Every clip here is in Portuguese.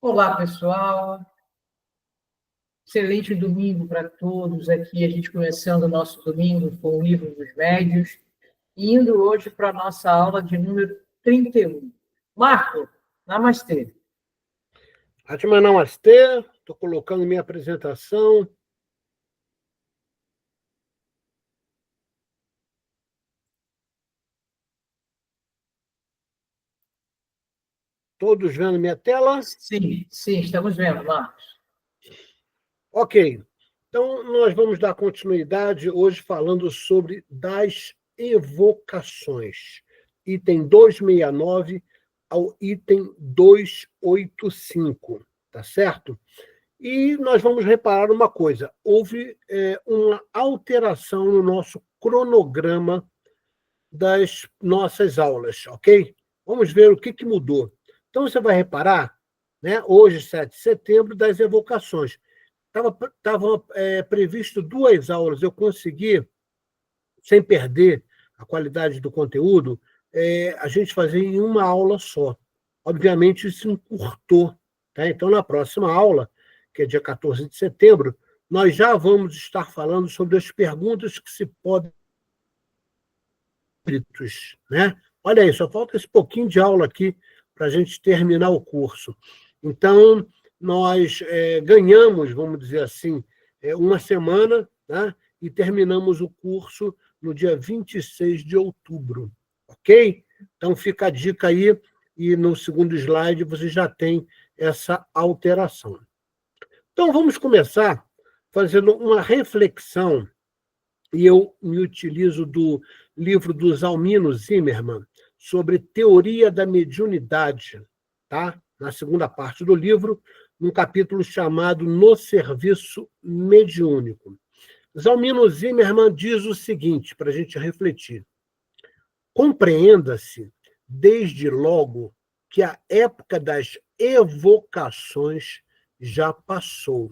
Olá, pessoal. Excelente domingo para todos. Aqui a gente começando o nosso domingo com o Livro dos Médiuns, e indo hoje para a nossa aula de número 31. Marco, namastê. Atma Namastê, estou colocando minha apresentação. Todos vendo minha tela? Sim, estamos vendo, Marcos. Ok, então nós vamos dar continuidade hoje falando sobre das evocações. Item 269 ao item 285, tá certo? E nós vamos reparar uma coisa, houve uma alteração no nosso cronograma das nossas aulas, ok? Vamos ver o que mudou. Então, você vai reparar, né, hoje, 7 de setembro, das evocações. Estava previsto 2 aulas, eu consegui, sem perder a qualidade do conteúdo, a gente fazer em uma aula só. Obviamente, isso encurtou. Tá? Então, na próxima aula, que é dia 14 de setembro, nós já vamos estar falando sobre as perguntas que se podem espíritos, né? Olha aí, só falta esse pouquinho de aula aqui para a gente terminar o curso. Então, nós ganhamos, vamos dizer assim, uma semana, né? E terminamos o curso no dia 26 de outubro, ok? Então, fica a dica aí, e no segundo slide você já tem essa alteração. Então, vamos começar fazendo uma reflexão, e eu me utilizo do livro do Zalmino Zimmermann, sobre teoria da mediunidade, tá? Na segunda parte do livro, num capítulo chamado No Serviço Mediúnico. Zalmino Zimmermann diz o seguinte, para a gente refletir. Compreenda-se, desde logo, que a época das evocações já passou.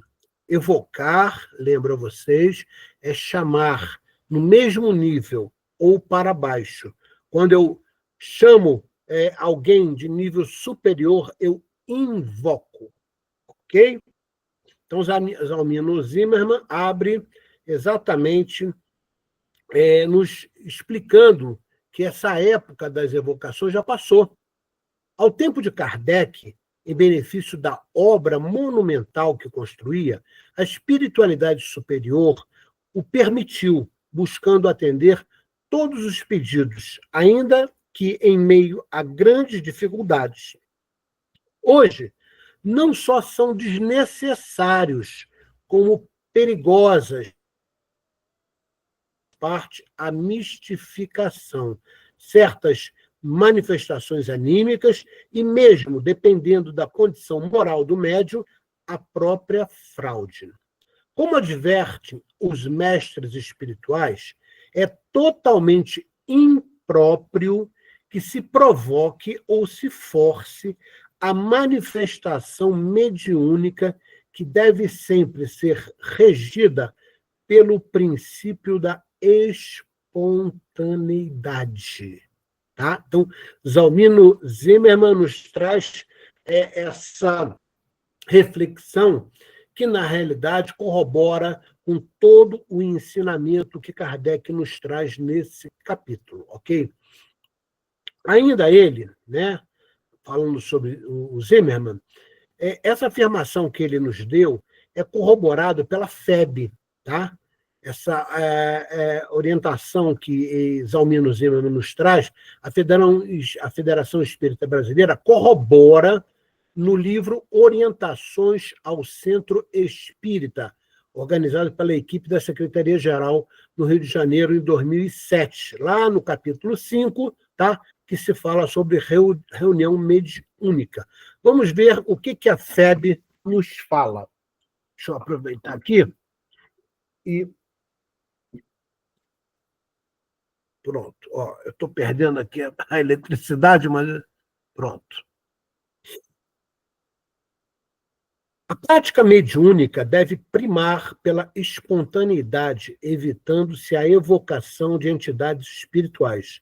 Evocar, lembra vocês, é chamar no mesmo nível ou para baixo. Quando eu chamo alguém de nível superior, eu invoco, ok? Então, Zalmino Zimmermann abre exatamente nos explicando que essa época das evocações já passou. Ao tempo de Kardec, em benefício da obra monumental que construía, a espiritualidade superior o permitiu, buscando atender todos os pedidos, ainda que em meio a grandes dificuldades. Hoje, não só são desnecessários, como perigosas parte a mistificação, certas manifestações anímicas e mesmo, dependendo da condição moral do médium, a própria fraude. Como advertem os mestres espirituais, é totalmente impróprio que se provoque ou se force a manifestação mediúnica que deve sempre ser regida pelo princípio da espontaneidade. Tá? Então, Zalmino Zimmermann nos traz essa reflexão que, na realidade, corrobora com todo o ensinamento que Kardec nos traz nesse capítulo, ok? Ainda ele, né, falando sobre o Zimmermann, essa afirmação que ele nos deu é corroborada pela FEB, tá? Essa orientação que Zalmino Zimmermann nos traz, a Federação Espírita Brasileira corrobora no livro Orientações ao Centro Espírita, organizado pela equipe da Secretaria-Geral no Rio de Janeiro em 2007, lá no capítulo 5, tá? Que se fala sobre reunião mediúnica. Vamos ver o que a FEB nos fala. Deixa eu aproveitar aqui e pronto. Ó, eu estou perdendo aqui a eletricidade, mas pronto. A prática mediúnica deve primar pela espontaneidade, evitando-se a evocação de entidades espirituais.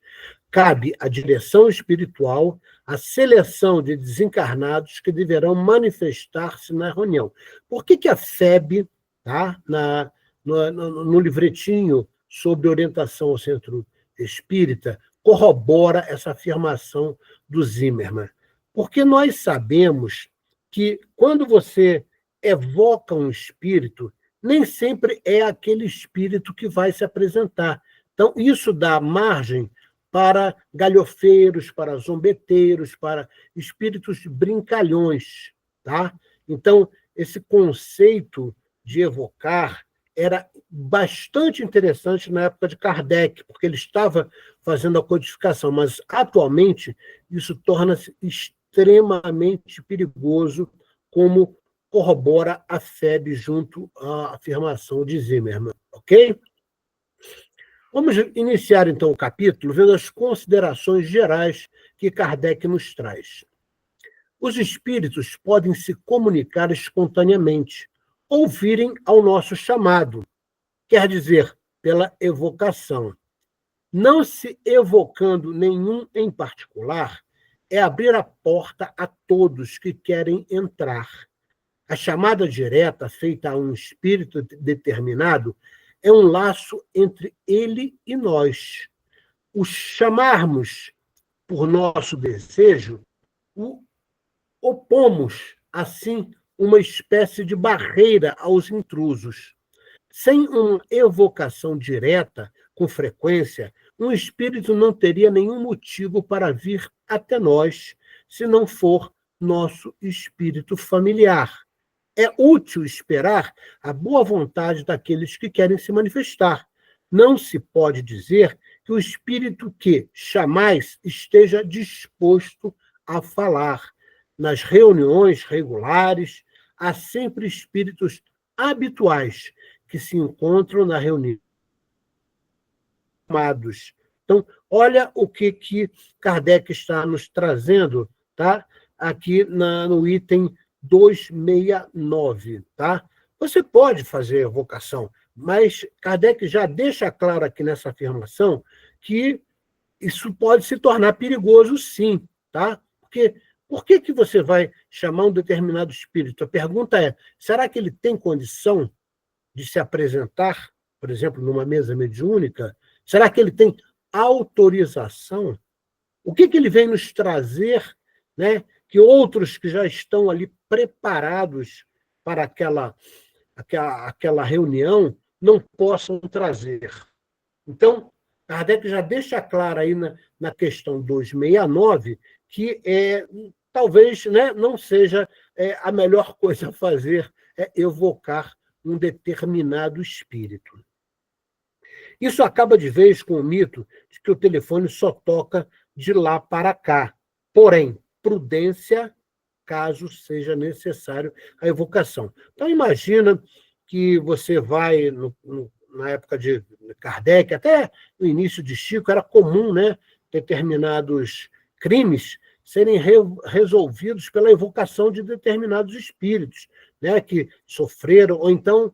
Cabe à direção espiritual a seleção de desencarnados que deverão manifestar-se na reunião. Por que a FEB, tá, no livretinho sobre orientação ao centro espírita, corrobora essa afirmação do Zimmermann? Porque nós sabemos que quando você evoca um espírito, nem sempre é aquele espírito que vai se apresentar. Então, isso dá margem para galhofeiros, para zombeteiros, para espíritos brincalhões. Tá? Então, esse conceito de evocar era bastante interessante na época de Kardec, porque ele estava fazendo a codificação, mas atualmente isso torna-se extremamente perigoso, como corrobora a FEB junto à afirmação de Zimmermann. Ok? Vamos iniciar, então, o capítulo vendo as considerações gerais que Kardec nos traz. Os espíritos podem se comunicar espontaneamente, ou virem ao nosso chamado, quer dizer, pela evocação. Não se evocando nenhum em particular, é abrir a porta a todos que querem entrar. A chamada direta feita a um espírito determinado é um laço entre ele e nós. O chamarmos por nosso desejo, o opomos, assim, uma espécie de barreira aos intrusos. Sem uma evocação direta, com frequência, um espírito não teria nenhum motivo para vir até nós, se não for nosso espírito familiar. É útil esperar a boa vontade daqueles que querem se manifestar. Não se pode dizer que o espírito que chamais esteja disposto a falar. Nas reuniões regulares, há sempre espíritos habituais que se encontram na reunião. Então, olha o que Kardec está nos trazendo, tá? Aqui no item 269, tá? Você pode fazer evocação, mas Kardec já deixa claro aqui nessa afirmação que isso pode se tornar perigoso, sim, tá? Porque por que você vai chamar um determinado espírito? A pergunta é, será que ele tem condição de se apresentar, por exemplo, numa mesa mediúnica? Será que ele tem autorização? O que ele vem nos trazer, né, que outros que já estão ali preparados para aquela reunião não possam trazer? Então, Kardec já deixa claro aí na questão 269 que talvez, né, não seja a melhor coisa a fazer evocar um determinado espírito. Isso acaba de vez com o mito de que o telefone só toca de lá para cá. Porém, prudência, caso seja necessário a evocação. Então, imagina que você vai, na época de Kardec, até no início de Chico, era comum, né, determinados crimes serem resolvidos pela evocação de determinados espíritos, né, que sofreram, ou então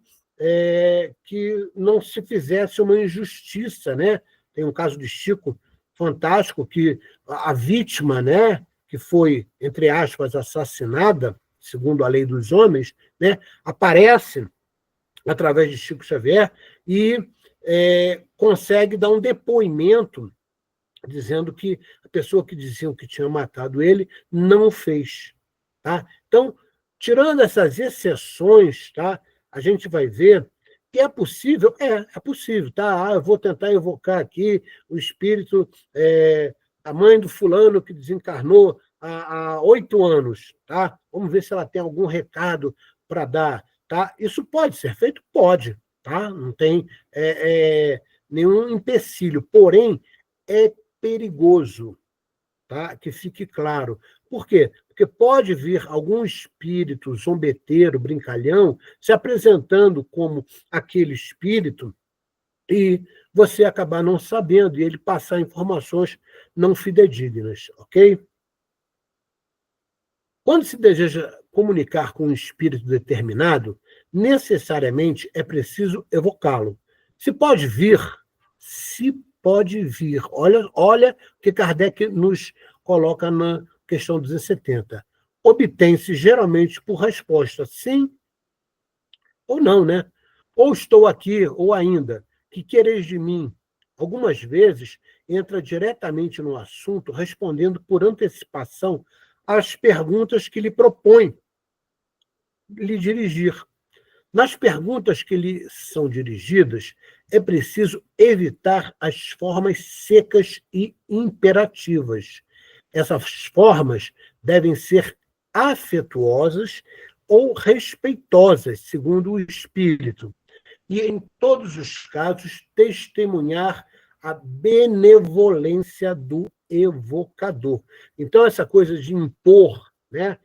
que não se fizesse uma injustiça, né? Tem um caso de Chico fantástico, que a vítima, né, que foi, entre aspas, assassinada, segundo a lei dos homens, né, aparece através de Chico Xavier e consegue dar um depoimento dizendo que a pessoa que diziam que tinha matado ele não o fez. Tá? Então, tirando essas exceções, tá, a gente vai ver que é possível, é possível, tá? Eu vou tentar evocar aqui o espírito da mãe do fulano que desencarnou há 8 anos, tá? Vamos ver se ela tem algum recado para dar, tá? Isso pode ser feito? Pode, tá? Não tem nenhum empecilho, porém, é perigoso, tá? Que fique claro. Por quê? Porque pode vir algum espírito zombeteiro, brincalhão, se apresentando como aquele espírito e você acabar não sabendo e ele passar informações não fidedignas, ok? Quando se deseja comunicar com um espírito determinado, necessariamente é preciso evocá-lo. Se pode vir. Olha o que Kardec nos coloca na questão 270. Obtém-se geralmente por resposta sim ou não, né? Ou estou aqui, ou ainda, que quereis de mim? Algumas vezes entra diretamente no assunto, respondendo por antecipação às perguntas que lhe propõe lhe dirigir. Nas perguntas que lhe são dirigidas, é preciso evitar as formas secas e imperativas. Essas formas devem ser afetuosas ou respeitosas, segundo o espírito, e, em todos os casos, testemunhar a benevolência do evocador. Então, essa coisa de impor, né,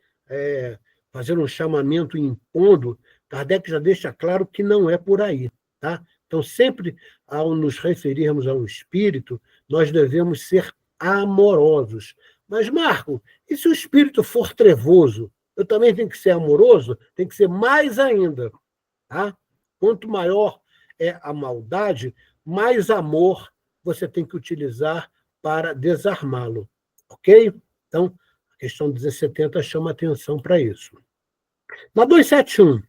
fazer um chamamento impondo, Kardec já deixa claro que não é por aí. Tá? Então, sempre ao nos referirmos a um espírito, nós devemos ser amorosos. Mas, Marco, e se o espírito for trevoso? Eu também tenho que ser amoroso? Tem que ser mais ainda. Tá? Quanto maior é a maldade, mais amor você tem que utilizar para desarmá-lo. Ok? Então, a questão 270 chama atenção para isso. Na 271,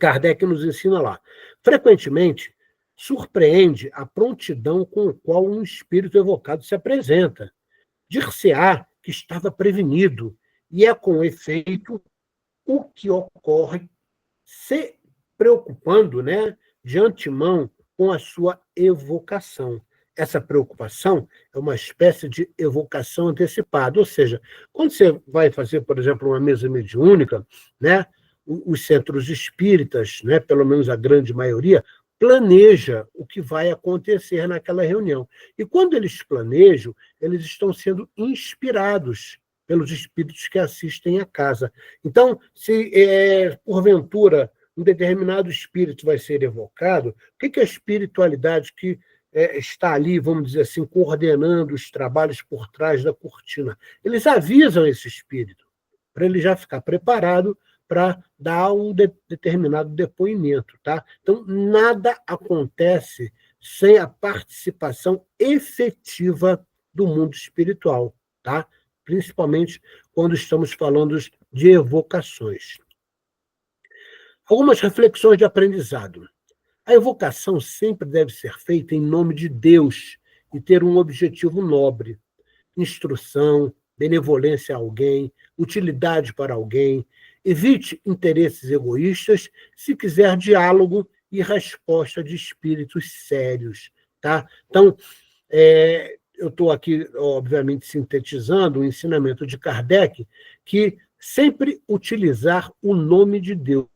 Kardec nos ensina lá. Frequentemente, surpreende a prontidão com a qual um espírito evocado se apresenta. Dir-se-á que estava prevenido, e é com efeito o que ocorre se preocupando, né, de antemão com a sua evocação. Essa preocupação é uma espécie de evocação antecipada, ou seja, quando você vai fazer, por exemplo, uma mesa mediúnica, né, os centros espíritas, né, pelo menos a grande maioria, planeja o que vai acontecer naquela reunião. E quando eles planejam, eles estão sendo inspirados pelos espíritos que assistem à casa. Então, se porventura um determinado espírito vai ser evocado, o que a espiritualidade que está ali, vamos dizer assim, coordenando os trabalhos por trás da cortina? Eles avisam esse espírito, para ele já ficar preparado para dar um determinado depoimento. Tá? Então, nada acontece sem a participação efetiva do mundo espiritual, tá? Principalmente quando estamos falando de evocações. Algumas reflexões de aprendizado. A evocação sempre deve ser feita em nome de Deus e ter um objetivo nobre: instrução, benevolência a alguém, utilidade para alguém. Evite interesses egoístas se quiser diálogo e resposta de espíritos sérios. Tá? Então, eu estou aqui, obviamente, sintetizando o ensinamento de Kardec, que sempre utilizar o nome de Deus.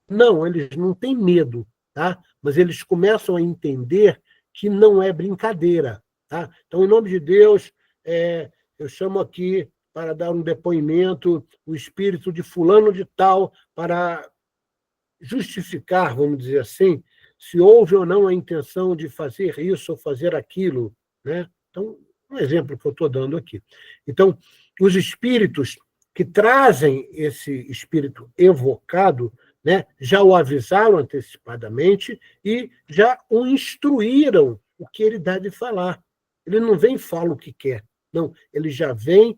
Não, eles não têm medo, tá? Mas eles começam a entender que não é brincadeira. Tá? Então, em nome de Deus, eu chamo aqui para dar um depoimento o espírito de fulano de tal, para justificar, vamos dizer assim, se houve ou não a intenção de fazer isso ou fazer aquilo. Né? Então, um exemplo que eu estou dando aqui. Então, os espíritos que trazem esse espírito evocado, né, já o avisaram antecipadamente e já o instruíram o que ele deve falar. Ele não vem e fala o que quer. Não, ele já vem,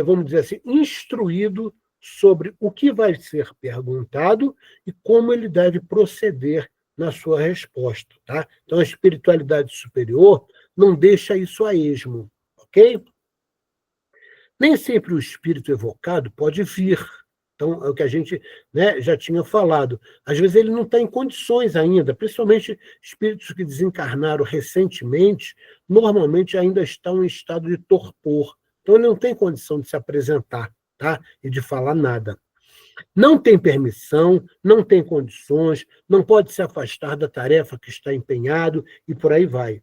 vamos dizer assim, instruído sobre o que vai ser perguntado e como ele deve proceder na sua resposta. Tá? Então, a espiritualidade superior não deixa isso a esmo, ok? Nem sempre o espírito evocado pode vir. Então, é o que a gente, né, já tinha falado. Às vezes ele não está em condições ainda, principalmente espíritos que desencarnaram recentemente, normalmente ainda estão em estado de torpor. Então, ele não tem condição de se apresentar, tá? E de falar nada. Não tem permissão, não tem condições, não pode se afastar da tarefa que está empenhado e por aí vai.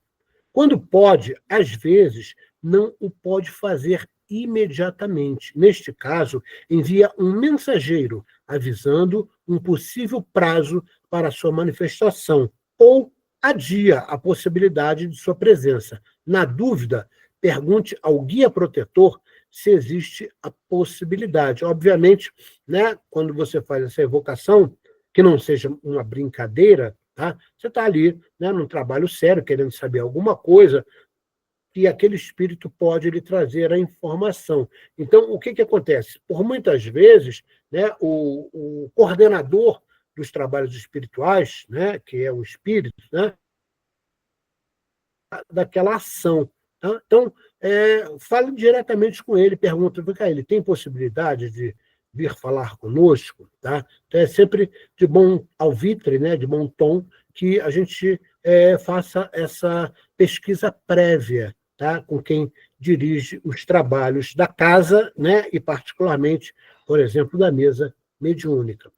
Quando pode, às vezes, não o pode fazer imediatamente. Neste caso, envia um mensageiro avisando um possível prazo para a sua manifestação ou adia a possibilidade de sua presença. Na dúvida, pergunte ao guia protetor se existe a possibilidade. Obviamente, né, quando você faz essa evocação, que não seja uma brincadeira, Tá? Você está ali, né, num trabalho sério, querendo saber alguma coisa, que aquele espírito pode lhe trazer a informação. Então, o que, que acontece? Por muitas vezes, né, o coordenador dos trabalhos espirituais, né, que é o espírito, né, daquela ação. Tá? Então, fale diretamente com ele, pergunta, ele tem possibilidade de vir falar conosco? Tá? Então, é sempre de bom alvitre, né, de bom tom, que a gente faça essa pesquisa prévia, tá, com quem dirige os trabalhos da casa, né, e particularmente, por exemplo, da mesa mediúnica.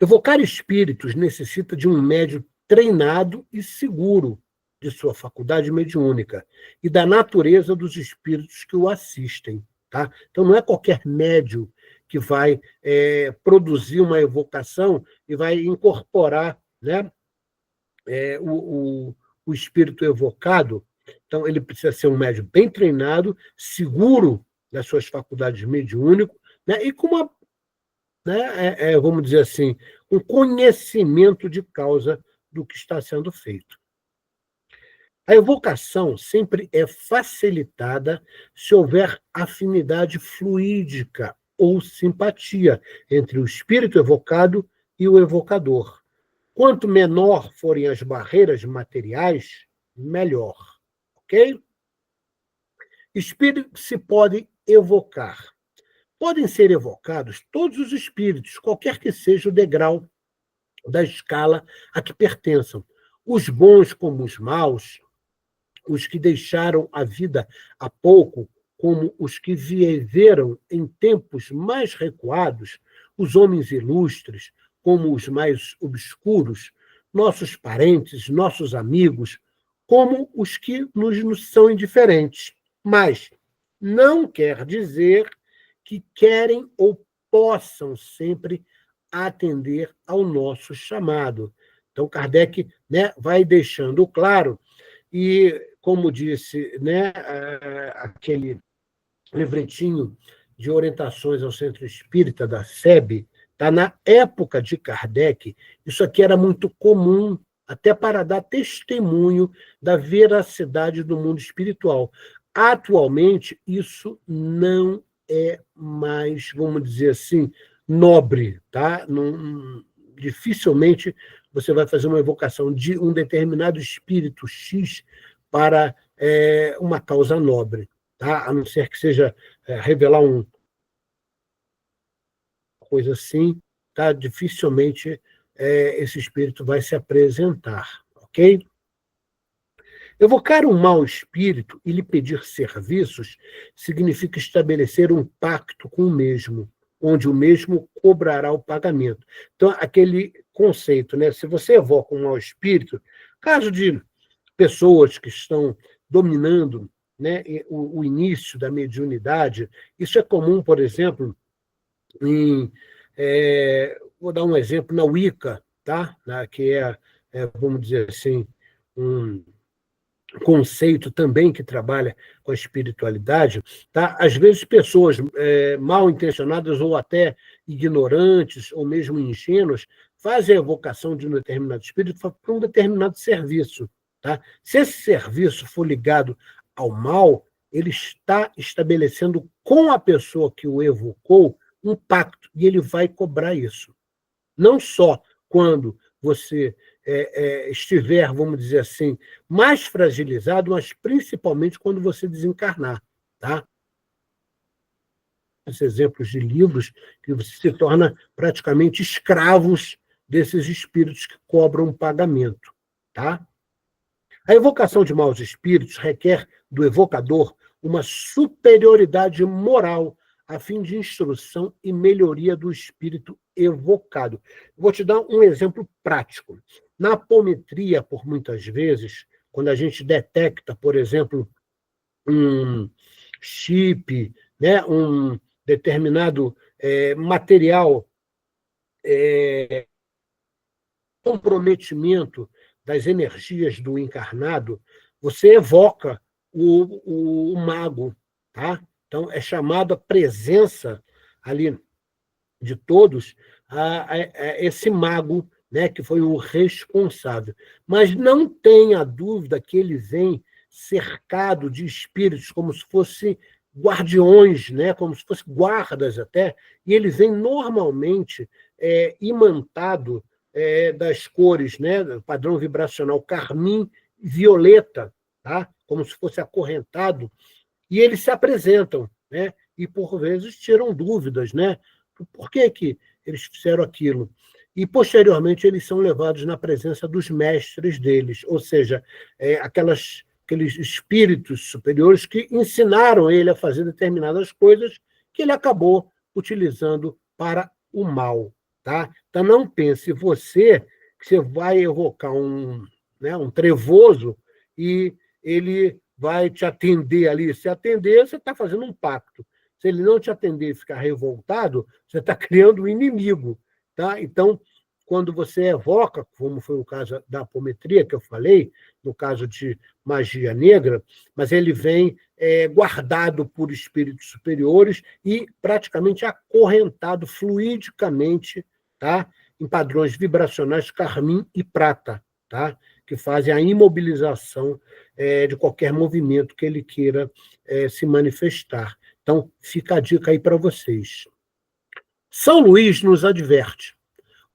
Evocar espíritos necessita de um médium treinado e seguro de sua faculdade mediúnica e da natureza dos espíritos que o assistem. Tá? Então, não é qualquer médium que vai produzir uma evocação e vai incorporar, né, o espírito evocado. Então, ele precisa ser um médium bem treinado, seguro das suas faculdades mediúnicas, né, e com uma, né, vamos dizer assim, um conhecimento de causa do que está sendo feito. A evocação sempre é facilitada se houver afinidade fluídica ou simpatia entre o espírito evocado e o evocador. Quanto menor forem as barreiras materiais, melhor. Ok? Espíritos se podem evocar. Podem ser evocados todos os espíritos, qualquer que seja o degrau da escala a que pertençam. Os bons como os maus, os que deixaram a vida há pouco, como os que viveram em tempos mais recuados, os homens ilustres, como os mais obscuros, nossos parentes, nossos amigos, como os que nos são indiferentes. Mas não quer dizer que querem ou possam sempre atender ao nosso chamado. Então, Kardec, né, vai deixando claro, e, como disse, né, aquele livretinho de orientações ao Centro Espírita da SEB, tá? Na época de Kardec, isso aqui era muito comum, até para dar testemunho da veracidade do mundo espiritual. Atualmente, isso não é mais, vamos dizer assim, nobre, tá? Não, dificilmente você vai fazer uma evocação de um determinado espírito X para uma causa nobre, tá? A não ser que seja revelar uma coisa assim, tá? Dificilmente esse espírito vai se apresentar, ok? Evocar um mau espírito e lhe pedir serviços significa estabelecer um pacto com o mesmo, onde o mesmo cobrará o pagamento. Então, aquele conceito, né? Se você evoca um mau espírito, caso de pessoas que estão dominando, né, o início da mediunidade, isso é comum, por exemplo, vou dar um exemplo na Wicca, tá? Que vamos dizer assim, um conceito também que trabalha com a espiritualidade, tá? Às vezes pessoas mal intencionadas ou até ignorantes ou mesmo ingênuas fazem a evocação de um determinado espírito para um determinado serviço, tá? Se esse serviço for ligado ao mal, ele está estabelecendo com a pessoa que o evocou um pacto e ele vai cobrar isso. Não só quando você estiver, vamos dizer assim, mais fragilizado, mas principalmente quando você desencarnar. Tá? Esses exemplos de livros que você se torna praticamente escravos desses espíritos que cobram um pagamento. Tá? A evocação de maus espíritos requer do evocador uma superioridade moral a fim de instrução e melhoria do espírito evocado. Vou te dar um exemplo prático. Na apometria, por muitas vezes, quando a gente detecta, por exemplo, um chip, né, um determinado material, comprometimento das energias do encarnado, você evoca o mago, tá? Então, é chamada a presença ali de todos esse mago né, que foi o responsável. Mas não tenha dúvida que ele vem cercado de espíritos, como se fosse guardiões, né, como se fosse guardas até, e ele vem normalmente imantado das cores, né, padrão vibracional carmim e violeta, tá? Como se fosse acorrentado, e eles se apresentam, né, e por vezes tiram dúvidas, né? Por que que eles fizeram aquilo? E, posteriormente, eles são levados na presença dos mestres deles, ou seja, aqueles espíritos superiores que ensinaram ele a fazer determinadas coisas que ele acabou utilizando para o mal. Tá? Então, não pense você que você vai evocar um trevoso e ele vai te atender ali. Se atender, você está fazendo um pacto. Se ele não te atender e ficar revoltado, você está criando um inimigo. Tá? Então, quando você evoca, como foi o caso da apometria que eu falei, no caso de magia negra, mas ele vem guardado por espíritos superiores e praticamente acorrentado fluidicamente, tá? Em padrões vibracionais carmim e prata, tá? Que fazem a imobilização de qualquer movimento que ele queira se manifestar. Então, fica a dica aí para vocês. São Luís nos adverte: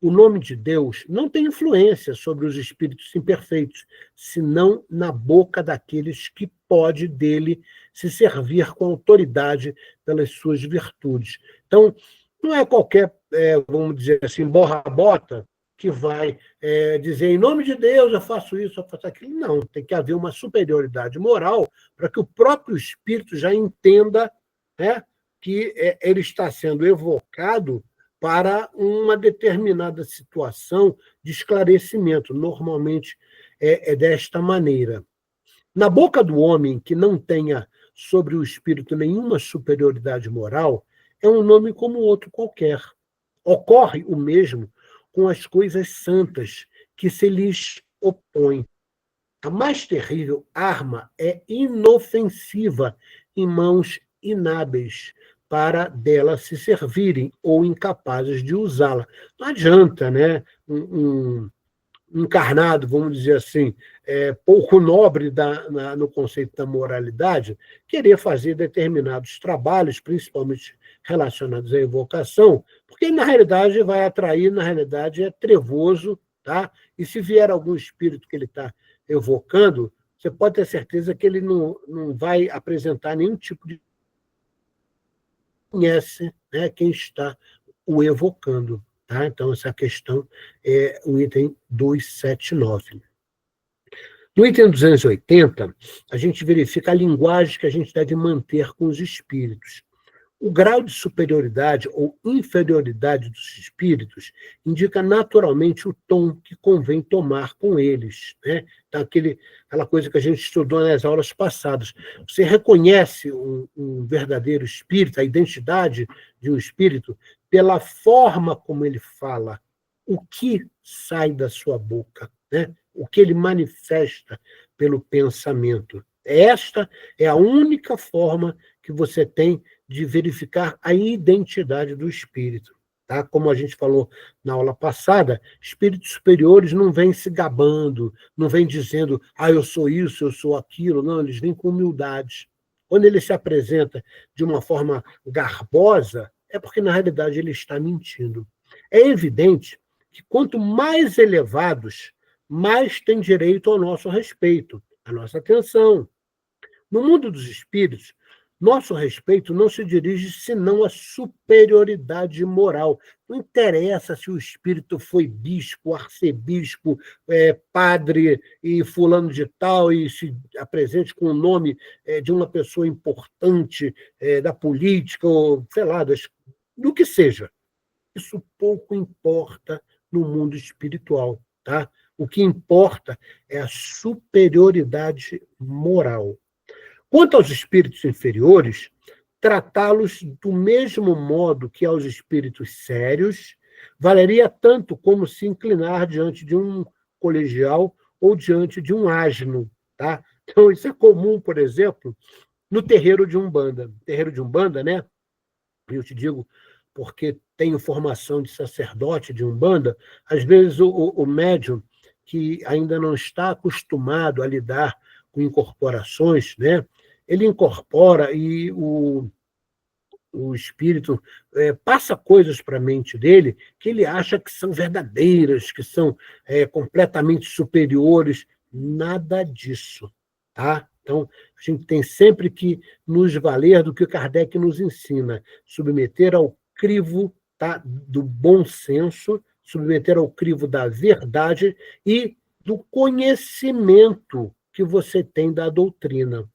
o nome de Deus não tem influência sobre os espíritos imperfeitos, senão na boca daqueles que pode dele se servir com autoridade pelas suas virtudes. Então, não é qualquer, vamos dizer assim, borra-bota que vai dizer, em nome de Deus, eu faço isso, eu faço aquilo. Não, tem que haver uma superioridade moral para que o próprio espírito já entenda, né, que ele está sendo evocado para uma determinada situação de esclarecimento. Normalmente é desta maneira. Na boca do homem que não tenha sobre o espírito nenhuma superioridade moral, é um nome como outro qualquer. Ocorre o mesmo com as coisas santas que se lhes opõem. A mais terrível arma é inofensiva em mãos inábeis para dela se servirem ou incapazes de usá-la. Não adianta, né? Um encarnado, vamos dizer assim, pouco nobre no conceito da moralidade, querer fazer determinados trabalhos, principalmente relacionados à evocação, porque na realidade vai atrair, na realidade é trevoso, tá? E se vier algum espírito que ele está evocando, você pode ter certeza que ele não vai apresentar nenhum tipo de conhece, né, quem está o evocando. Tá? Então, essa questão é o item 279. No item 280, a gente verifica a linguagem que a gente deve manter com os espíritos. O grau de superioridade ou inferioridade dos espíritos indica naturalmente o tom que convém tomar com eles. Né? Então, aquela coisa que a gente estudou nas aulas passadas. Você reconhece um verdadeiro espírito, a identidade de um espírito, pela forma como ele fala, o que sai da sua boca, né? O que ele manifesta pelo pensamento. Esta é a única forma que você tem de verificar a identidade do espírito. Tá? Como a gente falou na aula passada, espíritos superiores não vêm se gabando, não vêm dizendo, eu sou isso, eu sou aquilo. Não, eles vêm com humildade. Quando ele se apresenta de uma forma garbosa, é porque, na realidade, ele está mentindo. É evidente que quanto mais elevados, mais tem direito ao nosso respeito, à nossa atenção. No mundo dos espíritos, nosso respeito não se dirige senão à superioridade moral. Não interessa se o espírito foi bispo, arcebispo, padre e fulano de tal, e se apresente com o nome de uma pessoa importante da política, ou sei lá, do que seja. Isso pouco importa no mundo espiritual. Tá? O que importa é a superioridade moral. Quanto aos espíritos inferiores, tratá-los do mesmo modo que aos espíritos sérios, valeria tanto como se inclinar diante de um colegial ou diante de um asno. Tá? Então, isso é comum, por exemplo, no terreiro de Umbanda. Terreiro de Umbanda, né? Eu te digo, porque tenho formação de sacerdote de Umbanda, às vezes o médium que ainda não está acostumado a lidar com incorporações, né? Ele incorpora e o espírito passa coisas para a mente dele que ele acha que são verdadeiras, que são completamente superiores. Nada disso, tá? Então, a gente tem sempre que nos valer do que Kardec nos ensina, submeter ao crivo, tá, do bom senso, submeter ao crivo da verdade e do conhecimento que você tem da doutrina.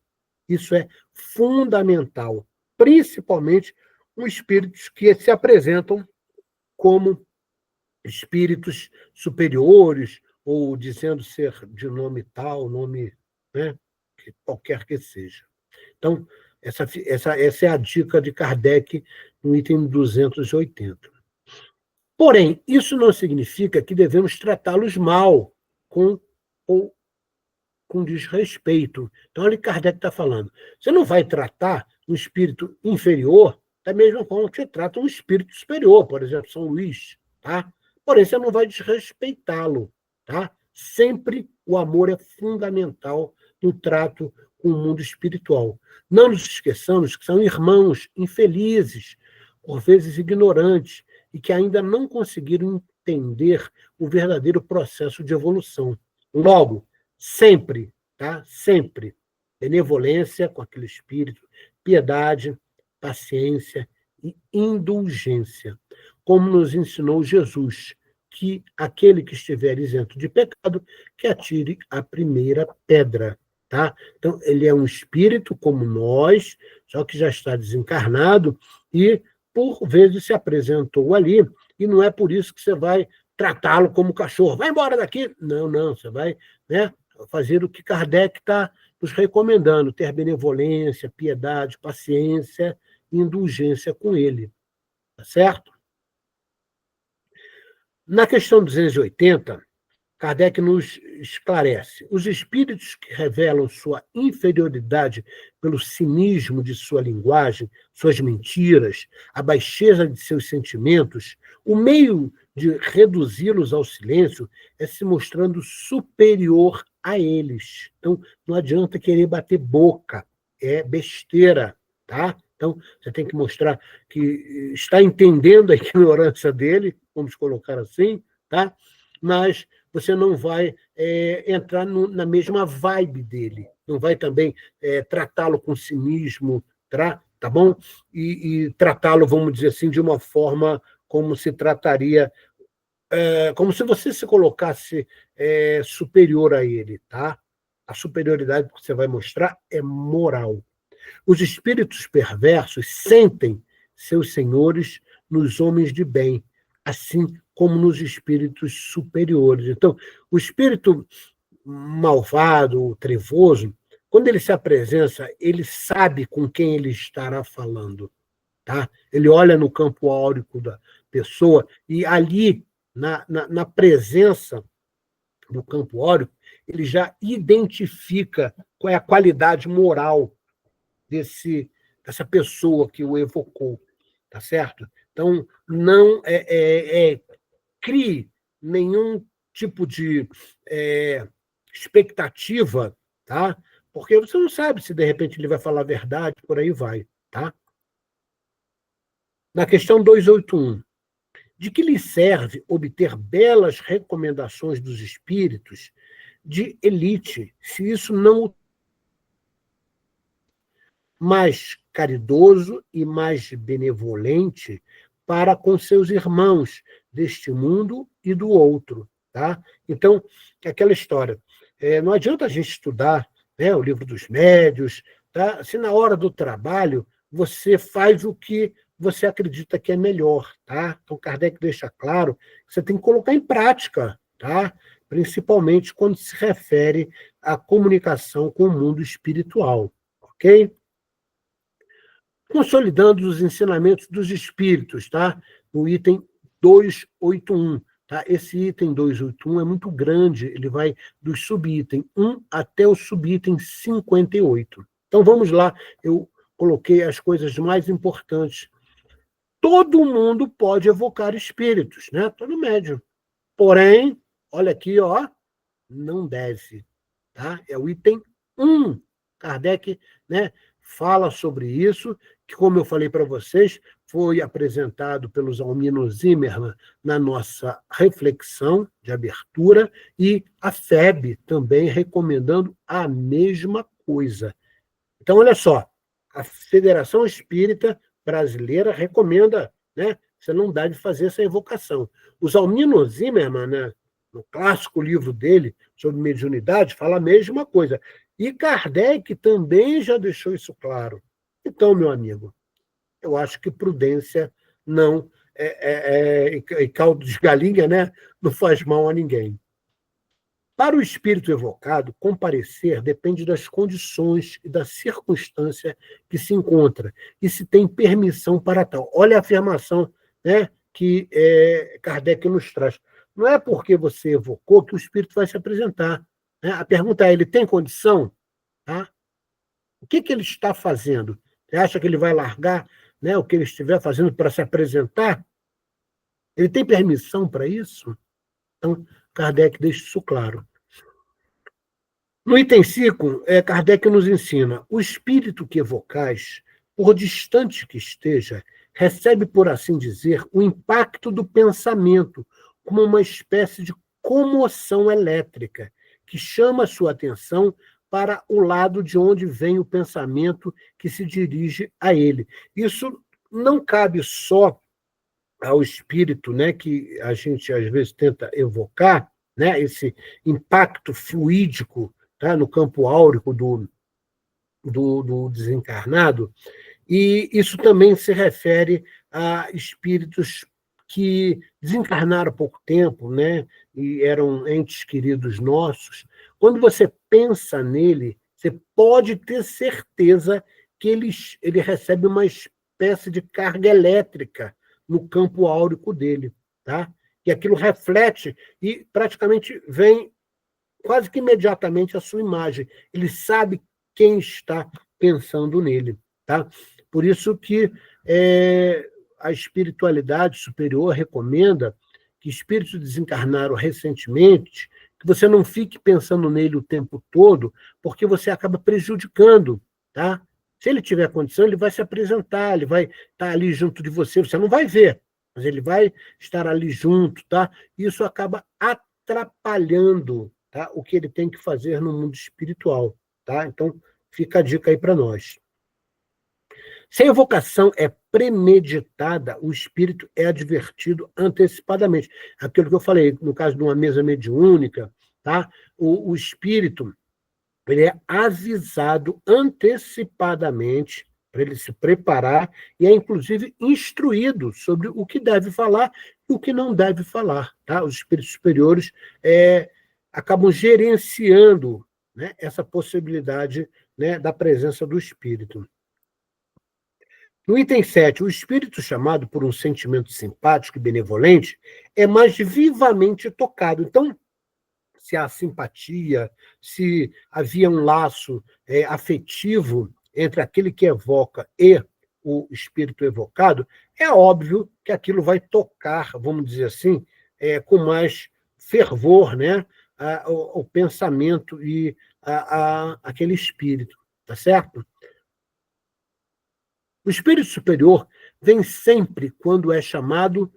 Isso é fundamental, principalmente com espíritos que se apresentam como espíritos superiores, ou dizendo ser de nome tal, nome, né, qualquer que seja. Então, essa é a dica de Kardec no item 280. Porém, isso não significa que devemos tratá-los mal, ou com desrespeito. Então, olha o que Kardec está falando. Você não vai tratar um espírito inferior da mesma forma que você trata um espírito superior, por exemplo, São Luís, tá? Porém, você não vai desrespeitá-lo, tá? Sempre o amor é fundamental no trato com o mundo espiritual. Não nos esqueçamos que são irmãos infelizes, por vezes ignorantes, e que ainda não conseguiram entender o verdadeiro processo de evolução. Logo, sempre, tá? Sempre. Benevolência com aquele espírito, piedade, paciência e indulgência. Como nos ensinou Jesus, que aquele que estiver isento de pecado, que atire a primeira pedra, tá? Então, ele é um espírito como nós, só que já está desencarnado e, por vezes, se apresentou ali, e não é por isso que você vai tratá-lo como cachorro. Vai embora daqui! Não, não, você vai, né, fazer o que Kardec está nos recomendando, ter benevolência, piedade, paciência e indulgência com ele. Tá certo? Na questão 280, Kardec nos esclarece: os espíritos que revelam sua inferioridade pelo cinismo de sua linguagem, suas mentiras, a baixeza de seus sentimentos, o meio de reduzi-los ao silêncio é se mostrando superior a eles. Então, não adianta querer bater boca, é besteira, tá? Então, você tem que mostrar que está entendendo a ignorância dele, vamos colocar assim, tá? Mas você não vai entrar na mesma vibe dele, não vai também tratá-lo com cinismo, tá bom? E tratá-lo, vamos dizer assim, de uma forma como se trataria, como se você se colocasse superior a ele, tá? A superioridade que você vai mostrar é moral. Os espíritos perversos sentem seus senhores nos homens de bem, assim como nos espíritos superiores. Então, o espírito malvado, trevoso, quando ele se apresenta, ele sabe com quem ele estará falando. Tá? Ele olha no campo áurico da pessoa e ali, na presença do campo áurico, ele já identifica qual é a qualidade moral dessa pessoa que o evocou, tá certo? Então, não crie nenhum tipo de expectativa, tá? Porque você não sabe se, de repente, ele vai falar a verdade, por aí vai, tá? Na questão 281, de que lhe serve obter belas recomendações dos espíritos de elite, se isso não mais caridoso e mais benevolente para com seus irmãos deste mundo e do outro, tá? Então, aquela história. Não adianta a gente estudar, né, o livro dos médios, tá? Se na hora do trabalho você faz o que você acredita que é melhor, tá? Então, Kardec deixa claro que você tem que colocar em prática, tá? Principalmente quando se refere à comunicação com o mundo espiritual, ok? Consolidando os ensinamentos dos espíritos, tá? No item 281. Tá? Esse item 281 é muito grande, ele vai do subitem 1 até o subitem 58. Então, vamos lá, eu coloquei as coisas mais importantes todo mundo pode evocar espíritos, né? Todo médium. Porém, olha aqui, ó, não deve. Tá? É o item 1. Kardec, né, fala sobre isso, que, como eu falei para vocês, foi apresentado pelo Zalmino Zimmermann na nossa reflexão de abertura, e a FEB também recomendando a mesma coisa. Então, olha só, a Federação Espírita Brasileira recomenda, né, você não deve fazer essa evocação. O Zalmino Zimmermann, né, no clássico livro dele sobre mediunidade, fala a mesma coisa. E Kardec também já deixou isso claro. Então, meu amigo, eu acho que prudência não e caldo de galinha, né, não faz mal a ninguém. Para o espírito evocado, comparecer depende das condições e da circunstância que se encontra e se tem permissão para tal. Olha a afirmação, né, que Kardec nos traz. Não é porque você evocou que o espírito vai se apresentar, né? A pergunta é, ele tem condição? Tá? O que ele está fazendo? Você acha que ele vai largar, né, o que ele estiver fazendo para se apresentar? Ele tem permissão para isso? Então, Kardec deixa isso claro. No item 5, Kardec nos ensina: o espírito que evocais, por distante que esteja, recebe, por assim dizer, o impacto do pensamento, como uma espécie de comoção elétrica, que chama a sua atenção para o lado de onde vem o pensamento que se dirige a ele. Isso não cabe só ao espírito, né, que a gente às vezes tenta evocar, né, esse impacto fluídico, tá, no campo áurico do desencarnado, e isso também se refere a espíritos que desencarnaram há pouco tempo, né, e eram entes queridos nossos. Quando você pensa nele, você pode ter certeza que ele recebe uma espécie de carga elétrica no campo áurico dele, tá? E aquilo reflete e praticamente vem quase que imediatamente a sua imagem. Ele sabe quem está pensando nele, tá? Por isso que a espiritualidade superior recomenda que espíritos desencarnaram recentemente, que você não fique pensando nele o tempo todo, porque você acaba prejudicando, tá? Se ele tiver condição, ele vai se apresentar, ele vai estar ali junto de você, você não vai ver, mas ele vai estar ali junto, tá? Isso acaba atrapalhando, tá, o que ele tem que fazer no mundo espiritual, tá? Então, fica a dica aí para nós. Se a evocação é premeditada, o espírito é advertido antecipadamente. Aquilo que eu falei, no caso de uma mesa mediúnica, tá? O espírito ele é avisado antecipadamente para ele se preparar e é, inclusive, instruído sobre o que deve falar e o que não deve falar. Tá? Os espíritos superiores acabam gerenciando, né, essa possibilidade, né, da presença do espírito. No item 7, o espírito chamado por um sentimento simpático e benevolente é mais vivamente tocado. Então, se há simpatia, se havia um laço afetivo entre aquele que evoca e o espírito evocado, é óbvio que aquilo vai tocar, vamos dizer assim, com mais fervor, né, o pensamento e aquele espírito, tá certo? O espírito superior vem sempre quando é chamado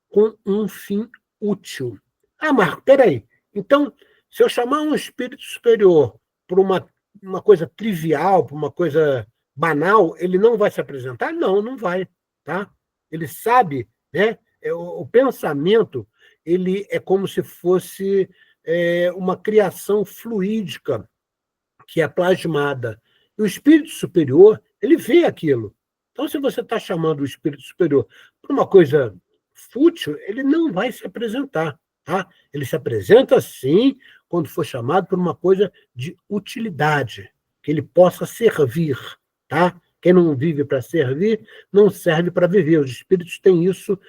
com um fim útil. Ah, Marco, peraí. Então, se eu chamar um espírito superior por uma coisa trivial, por uma coisa banal, ele não vai se apresentar? Não, não vai. Tá? Ele sabe, né? O pensamento ele é como se fosse uma criação fluídica que é plasmada. E o espírito superior, ele vê aquilo. Então, se você está chamando o espírito superior por uma coisa fútil, ele não vai se apresentar. Tá? Ele se apresenta, sim, quando for chamado por uma coisa de utilidade, que ele possa servir. Tá? Quem não vive para servir, não serve para viver. Os espíritos têm isso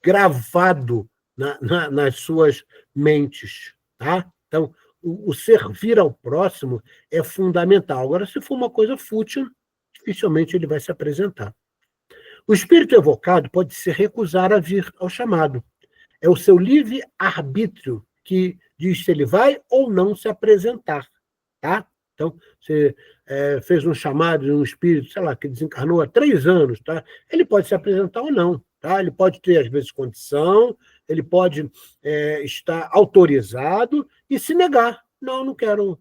gravado nas suas mentes. Tá? Então, o servir ao próximo é fundamental. Agora, se for uma coisa fútil, dificilmente ele vai se apresentar. O espírito evocado pode se recusar a vir ao chamado. É o seu livre-arbítrio que diz se ele vai ou não se apresentar. Tá? Então, você fez um chamado de um espírito, sei lá, que desencarnou há 3 anos, tá? Ele pode se apresentar ou não. Tá? Ele pode ter, às vezes, condição, ele pode estar autorizado e se negar. Não quero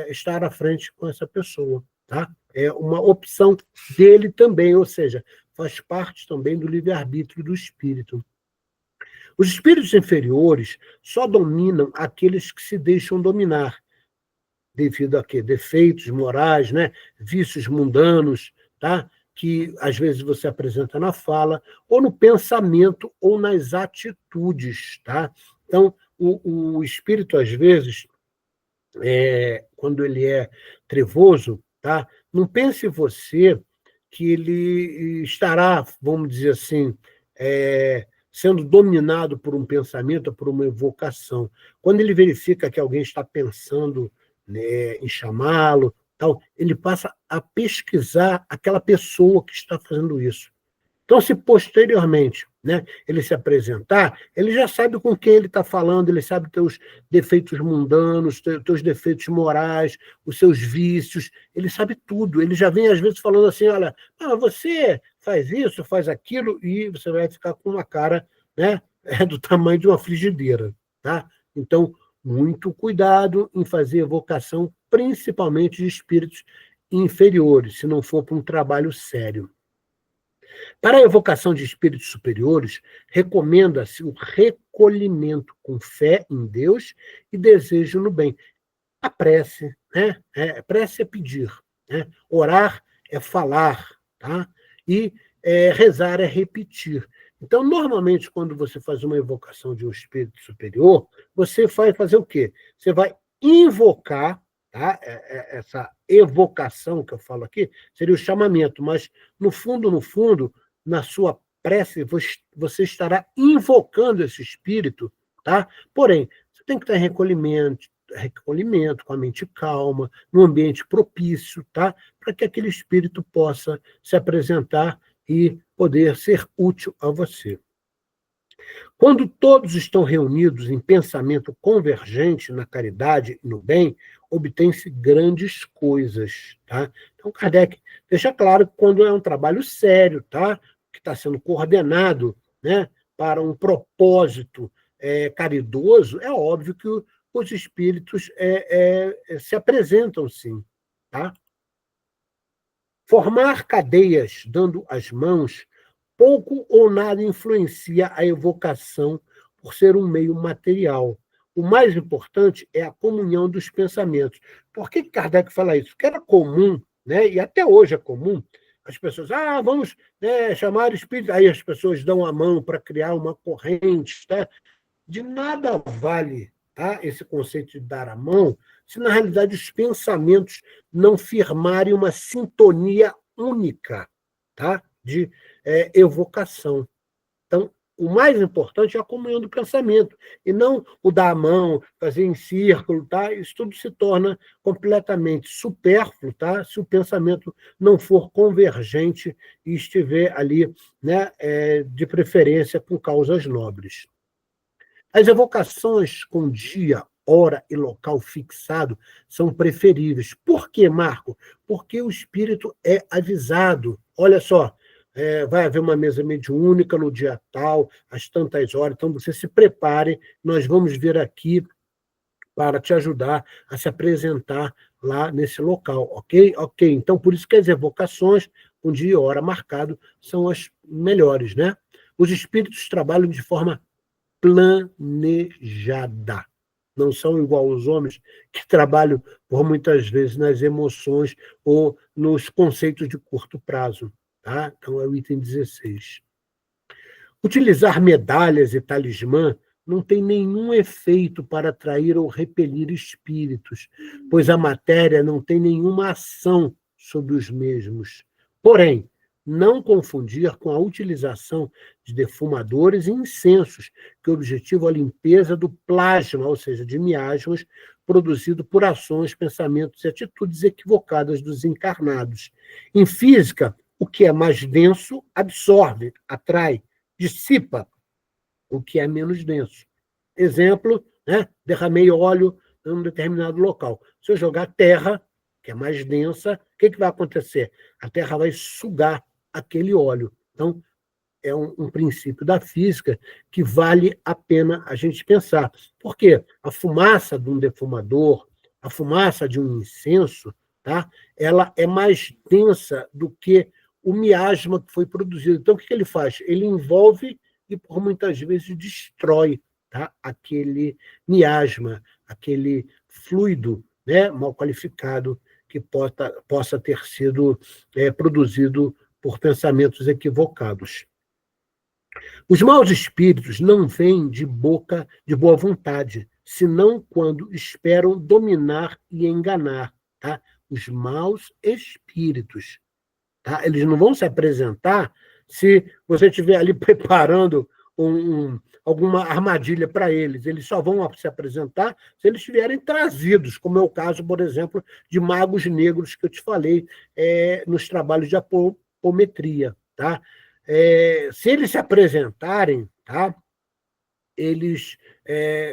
estar à frente com essa pessoa. Tá? É uma opção dele também, ou seja, faz parte também do livre-arbítrio do espírito. Os espíritos inferiores só dominam aqueles que se deixam dominar, devido a quê? Defeitos morais, né? Vícios mundanos, tá? Que às vezes você apresenta na fala, ou no pensamento, ou nas atitudes. Tá? Então, o espírito, às vezes, quando ele é trevoso, tá? Não pense você que ele estará, vamos dizer assim, sendo dominado por um pensamento ou por uma evocação. Quando ele verifica que alguém está pensando, né, em chamá-lo, tal, ele passa a pesquisar aquela pessoa que está fazendo isso. Então, se posteriormente, né, ele se apresentar, ele já sabe com quem ele está falando, ele sabe teus defeitos mundanos, teus defeitos morais, os seus vícios, ele sabe tudo. Ele já vem, às vezes, falando assim, olha, você faz isso, faz aquilo, e você vai ficar com uma cara, né, do tamanho de uma frigideira. Tá? Então, muito cuidado em fazer evocação, principalmente de espíritos inferiores, se não for para um trabalho sério. Para a evocação de espíritos superiores, recomenda-se o recolhimento com fé em Deus e desejo no bem. A prece, né? Prece é pedir, né? Orar é falar, tá? E rezar é repetir. Então, normalmente, quando você faz uma evocação de um espírito superior, você vai fazer o quê? Você vai invocar, tá? Essa evocação que eu falo aqui seria o chamamento, mas, no fundo, na sua prece, você estará invocando esse espírito, tá? Porém, você tem que estar em recolhimento, com a mente calma, num ambiente propício, tá? Para que aquele espírito possa se apresentar e poder ser útil a você. Quando todos estão reunidos em pensamento convergente na caridade e no bem, obtém-se grandes coisas. Tá? Então, Kardec deixa claro que quando é um trabalho sério, tá? Que está sendo coordenado, né, para um propósito caridoso, é óbvio que os espíritos se apresentam, sim. Tá? Formar cadeias dando as mãos pouco ou nada influencia a evocação por ser um meio material. O mais importante é a comunhão dos pensamentos. Por que Kardec fala isso? Porque era comum, né, e até hoje é comum, as pessoas, vamos, né, chamar espírito, aí as pessoas dão a mão para criar uma corrente. Tá? De nada vale, tá, esse conceito de dar a mão, se na realidade os pensamentos não firmarem uma sintonia única, tá, de evocação. Então, o mais importante é a comunhão do pensamento, e não o dar a mão, fazer em círculo, tá? Isso tudo se torna completamente supérfluo, tá? Se o pensamento não for convergente e estiver ali, né, de preferência com causas nobres. As evocações com dia, hora e local fixado são preferíveis. Por quê, Marco? Porque o espírito é avisado. Olha só, vai haver uma mesa mediúnica no dia tal, às tantas horas, então você se prepare, nós vamos vir aqui para te ajudar a se apresentar lá nesse local, ok? Ok, então por isso que as evocações, com dia e hora marcado, são as melhores, né? Os espíritos trabalham de forma planejada. Não são igual os homens que trabalham, por muitas vezes, nas emoções ou nos conceitos de curto prazo. Tá? Então, é o item 16. Utilizar medalhas e talismã não tem nenhum efeito para atrair ou repelir espíritos, pois a matéria não tem nenhuma ação sobre os mesmos. Porém, não confundir com a utilização de defumadores e incensos, que objetivam a limpeza do plasma, ou seja, de miasmas, produzido por ações, pensamentos e atitudes equivocadas dos encarnados. Em física, O que é mais denso absorve, atrai, dissipa o que é menos denso. Exemplo, né? Derramei óleo em um determinado local. Se eu jogar terra, que é mais densa, o que vai acontecer? A terra vai sugar aquele óleo. Então, é um princípio da física que vale a pena a gente pensar. Por quê? A fumaça de um defumador, a fumaça de um incenso, tá? Ela é mais densa do que o miasma que foi produzido. Então, o que ele faz? Ele envolve e, por muitas vezes, destrói, tá? Aquele miasma, aquele fluido, né? Mal qualificado que possa ter sido produzido por pensamentos equivocados. Os maus espíritos não vêm de boca de boa vontade, senão quando esperam dominar e enganar, tá? Os maus espíritos, tá? Eles não vão se apresentar se você estiver ali preparando alguma armadilha para eles. Eles só vão se apresentar se eles estiverem trazidos, como é o caso, por exemplo, de magos negros que eu te falei nos trabalhos de apometria, tá? Se eles se apresentarem, tá? Eles,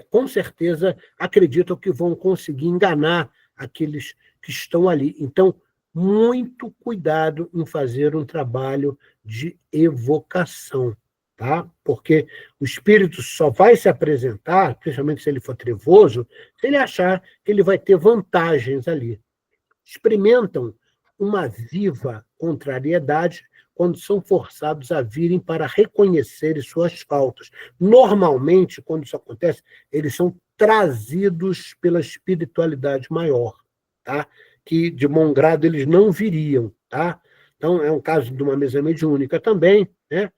com certeza, acreditam que vão conseguir enganar aqueles que estão ali. Então, muito cuidado em fazer um trabalho de evocação, tá? Porque o espírito só vai se apresentar, principalmente se ele for trevoso, se ele achar que ele vai ter vantagens ali. Experimentam uma viva contrariedade quando são forçados a virem para reconhecerem suas faltas. Normalmente, quando isso acontece, eles são trazidos pela espiritualidade maior, tá? Que de bom grado eles não viriam, tá? Então, é um caso de uma mesa mediúnica também, né?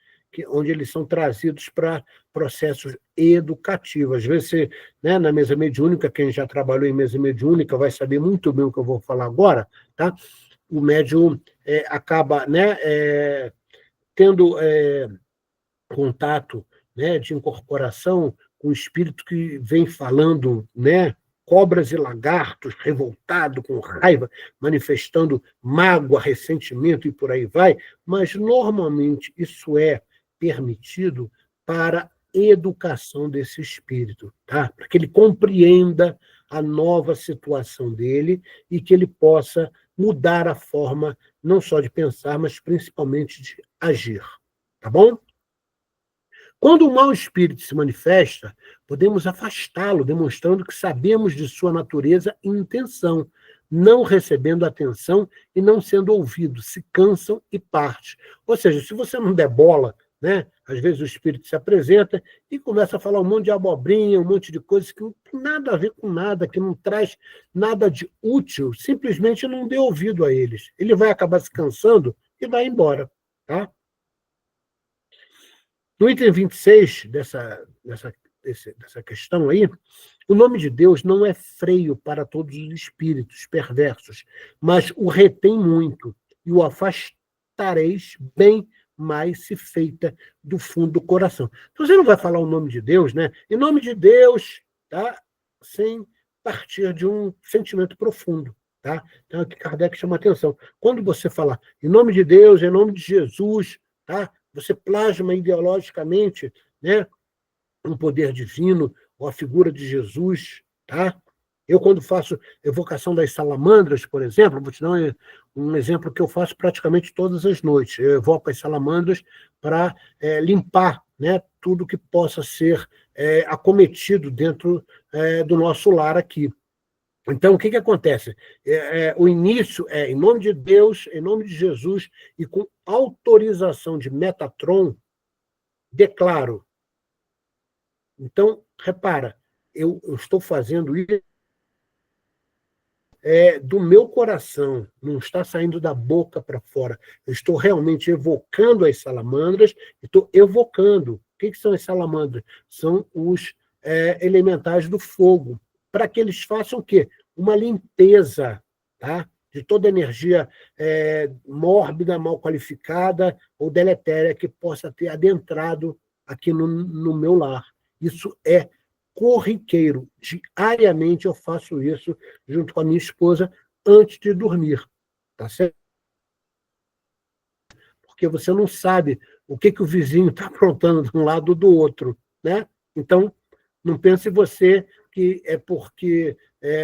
Onde eles são trazidos para processos educativos. Às vezes, né, na mesa mediúnica, quem já trabalhou em mesa mediúnica vai saber muito bem o que eu vou falar agora, tá? O médium acaba, né, tendo contato, né, de incorporação com o espírito que vem falando, né, cobras e lagartos, revoltado, com raiva, manifestando mágoa, ressentimento e por aí vai, mas normalmente isso é permitido para educação desse espírito, tá? Para que ele compreenda a nova situação dele e que ele possa mudar a forma não só de pensar, mas principalmente de agir, tá bom? Quando o mau espírito se manifesta, podemos afastá-lo, demonstrando que sabemos de sua natureza e intenção, não recebendo atenção e não sendo ouvido, se cansam e partem. Ou seja, se você não der bola, né, às vezes o espírito se apresenta e começa a falar um monte de abobrinha, um monte de coisas que não tem nada a ver com nada, que não traz nada de útil, simplesmente não dê ouvido a eles. Ele vai acabar se cansando e vai embora, tá? No item 26 dessa questão aí, o nome de Deus não é freio para todos os espíritos perversos, mas o retém muito, e o afastareis bem mais se feita do fundo do coração. Então, você não vai falar o nome de Deus, né? Em nome de Deus, tá? Sem partir de um sentimento profundo, tá? Então, aqui Kardec chama a atenção. Quando você falar em nome de Deus, em nome de Jesus, tá? Você plasma ideologicamente, né, um poder divino, ou a figura de Jesus, tá? Eu, quando faço evocação das salamandras, por exemplo, vou te dar um exemplo que eu faço praticamente todas as noites. Eu evoco as salamandras para limpar, né, tudo que possa ser acometido dentro do nosso lar aqui. Então, o que acontece? O início é em nome de Deus, em nome de Jesus, e com autorização de Metatron, declaro. Então, repara, eu estou fazendo isso do meu coração, não está saindo da boca para fora. Eu estou realmente evocando as salamandras, estou evocando. O que são as salamandras? São os elementais do fogo, para que eles façam o quê? Uma limpeza, tá? De toda energia mórbida, mal qualificada ou deletéria que possa ter adentrado aqui no meu lar. Isso é corriqueiro. Diariamente eu faço isso junto com a minha esposa antes de dormir. Tá certo? porque você não sabe o que o vizinho está aprontando de um lado ou do outro, né? Então, não pense você que é porque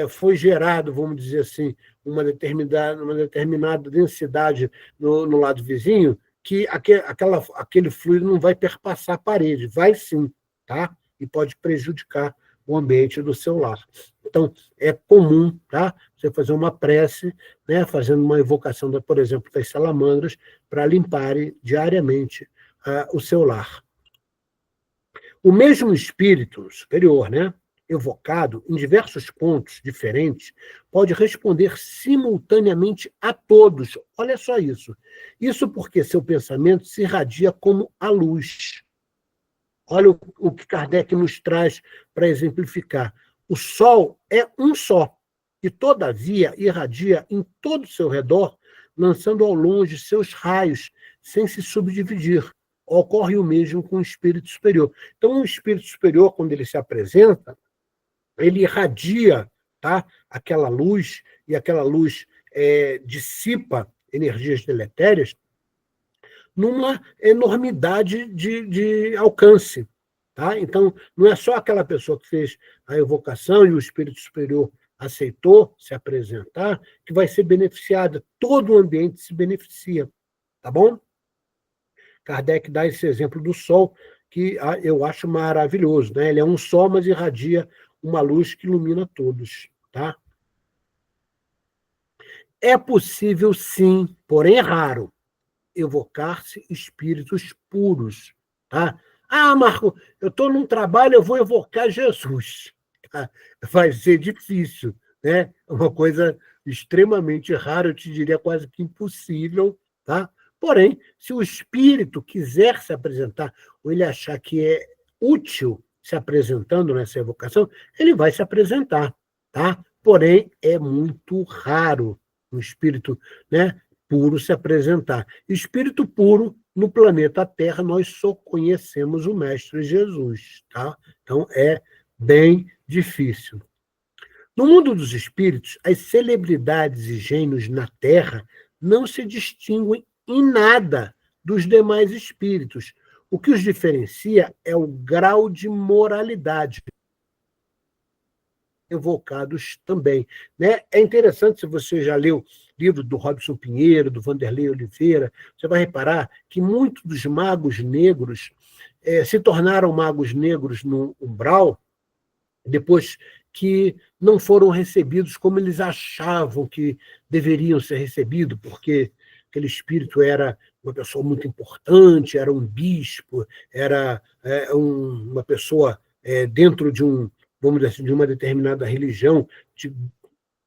foi gerado, vamos dizer assim, uma determinada densidade no lado vizinho, que aquele fluido não vai perpassar a parede. Vai sim, tá? E pode prejudicar o ambiente do seu lar. Então, é comum, tá? Você fazer uma prece, né? Fazendo uma evocação, por exemplo, das salamandras, para limparem diariamente o seu lar. O mesmo espírito superior, né, evocado em diversos pontos diferentes, pode responder simultaneamente a todos. Olha só isso. Isso porque seu pensamento se irradia como a luz. Olha o que Kardec nos traz para exemplificar. O Sol é um só, e, todavia, irradia em todo o seu redor, lançando ao longe seus raios, sem se subdividir. Ocorre o mesmo com o espírito superior. Então, o espírito superior, quando ele se apresenta, ele irradia, tá, aquela luz, e aquela luz dissipa energias deletérias numa enormidade de alcance. Tá? Então, não é só aquela pessoa que fez a evocação e o espírito superior aceitou se apresentar que vai ser beneficiada. Todo o ambiente se beneficia. Tá bom? Kardec dá esse exemplo do Sol, que eu acho maravilhoso. Né? Ele é um Sol, mas irradia uma luz que ilumina todos. Tá? É possível, sim, porém é raro, evocar-se espíritos puros. Tá? Ah, Marco, eu estou num trabalho, eu vou evocar Jesus. Tá? Vai ser difícil. Né? É uma coisa extremamente rara, eu te diria quase que impossível. Tá? Porém, se o espírito quiser se apresentar, ou ele achar que é útil se apresentando nessa evocação, ele vai se apresentar, tá? Porém, é muito raro um espírito, né, puro se apresentar. Espírito puro, no planeta Terra, nós só conhecemos o Mestre Jesus, tá? Então, é bem difícil. No mundo dos espíritos, as celebridades e gênios na Terra não se distinguem em nada dos demais espíritos. O que os diferencia é o grau de moralidade evocados também. Né? É interessante, se você já leu livro do Robson Pinheiro, do Vanderlei Oliveira, você vai reparar que muitos dos magos negros se tornaram magos negros no umbral depois que não foram recebidos como eles achavam que deveriam ser recebidos, porque aquele espírito era uma pessoa muito importante, era um bispo, era uma pessoa dentro de vamos dizer assim, de uma determinada religião de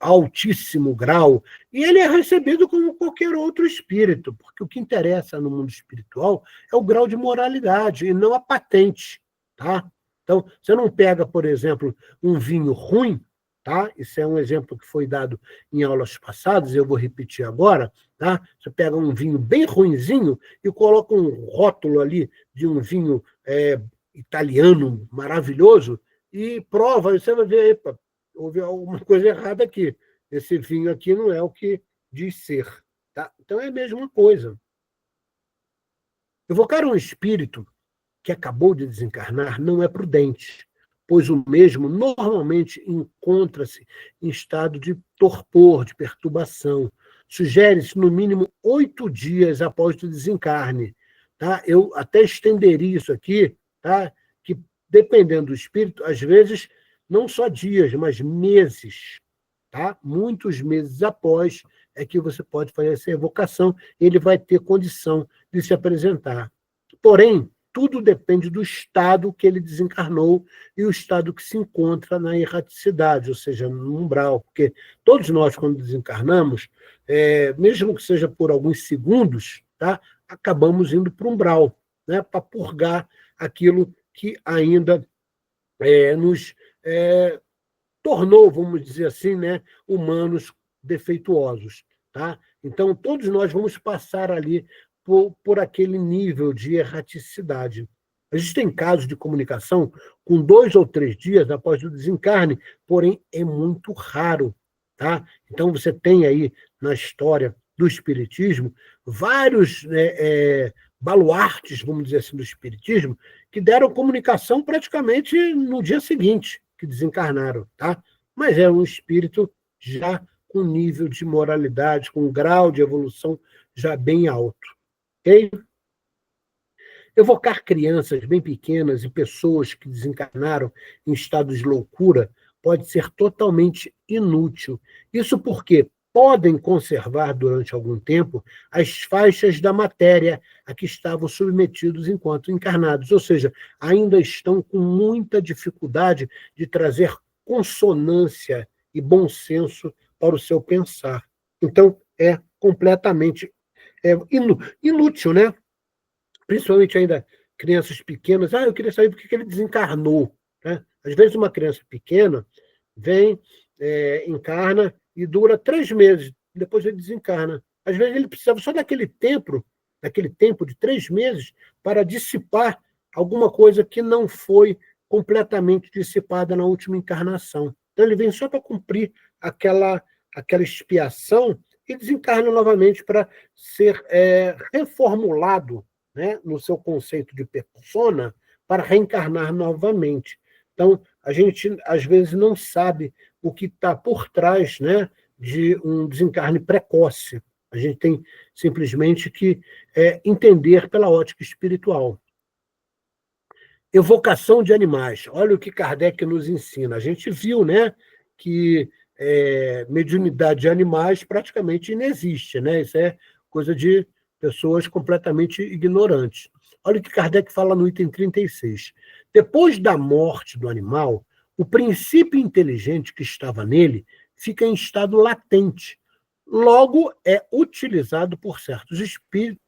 altíssimo grau, e ele é recebido como qualquer outro espírito, porque o que interessa no mundo espiritual é o grau de moralidade e não a patente, tá? Então, você não pega, por exemplo, um vinho ruim, tá? Isso é um exemplo que foi dado em aulas passadas, eu vou repetir agora, tá? Você pega um vinho bem ruinzinho e coloca um rótulo ali de um vinho italiano maravilhoso e prova, e você vai ver, epa, houve alguma coisa errada aqui. Esse vinho aqui não é o que diz ser. Tá? Então é a mesma coisa. Evocar um espírito que acabou de desencarnar não é prudente, pois o mesmo normalmente encontra-se em estado de torpor, de perturbação. Sugere-se, no mínimo, 8 dias após o desencarne. Tá? Eu até estenderia isso aqui, tá? Que, dependendo do espírito, às vezes, não só dias, mas meses. Tá? Muitos meses após é que você pode fazer essa evocação, ele vai ter condição de se apresentar. Porém, tudo depende do estado que ele desencarnou e o estado que se encontra na erraticidade, ou seja, no umbral. Porque todos nós, quando desencarnamos, mesmo que seja por alguns segundos, tá, acabamos indo para o umbral, né, para purgar aquilo que ainda nos tornou, vamos dizer assim, né, humanos defeituosos. Tá? Então, todos nós vamos passar ali por aquele nível de erraticidade. Existem casos de comunicação com 2 ou 3 dias após o desencarne, porém é muito raro. Tá? Então, você tem aí na história do Espiritismo, vários baluartes, vamos dizer assim, do Espiritismo, que deram comunicação praticamente no dia seguinte que desencarnaram, tá? Mas é um espírito já com nível de moralidade, com um grau de evolução já bem alto. Ok? Evocar crianças bem pequenas e pessoas que desencarnaram em estado de loucura pode ser totalmente inútil. Isso porque podem conservar durante algum tempo as faixas da matéria a que estavam submetidos enquanto encarnados, ou seja, ainda estão com muita dificuldade de trazer consonância e bom senso para o seu pensar. Então, é completamente inútil, né? Principalmente ainda crianças pequenas. Eu queria saber por que ele desencarnou. Né? Às vezes uma criança pequena vem, encarna e dura 3 meses, depois ele desencarna. Às vezes ele precisava só daquele tempo de 3 meses, para dissipar alguma coisa que não foi completamente dissipada na última encarnação. Então ele vem só para cumprir aquela expiação e desencarna novamente para ser reformulado, né, no seu conceito de persona, para reencarnar novamente. Então, a gente, às vezes, não sabe o que está por trás, né, de um desencarne precoce. A gente tem simplesmente que entender pela ótica espiritual. Evocação de animais. Olha o que Kardec nos ensina. A gente viu, né, que mediunidade de animais praticamente inexiste, né? Isso é coisa de pessoas completamente ignorantes. Olha o que Kardec fala no item 36. Depois da morte do animal, o princípio inteligente que estava nele fica em estado latente. Logo, é utilizado por certos espíritos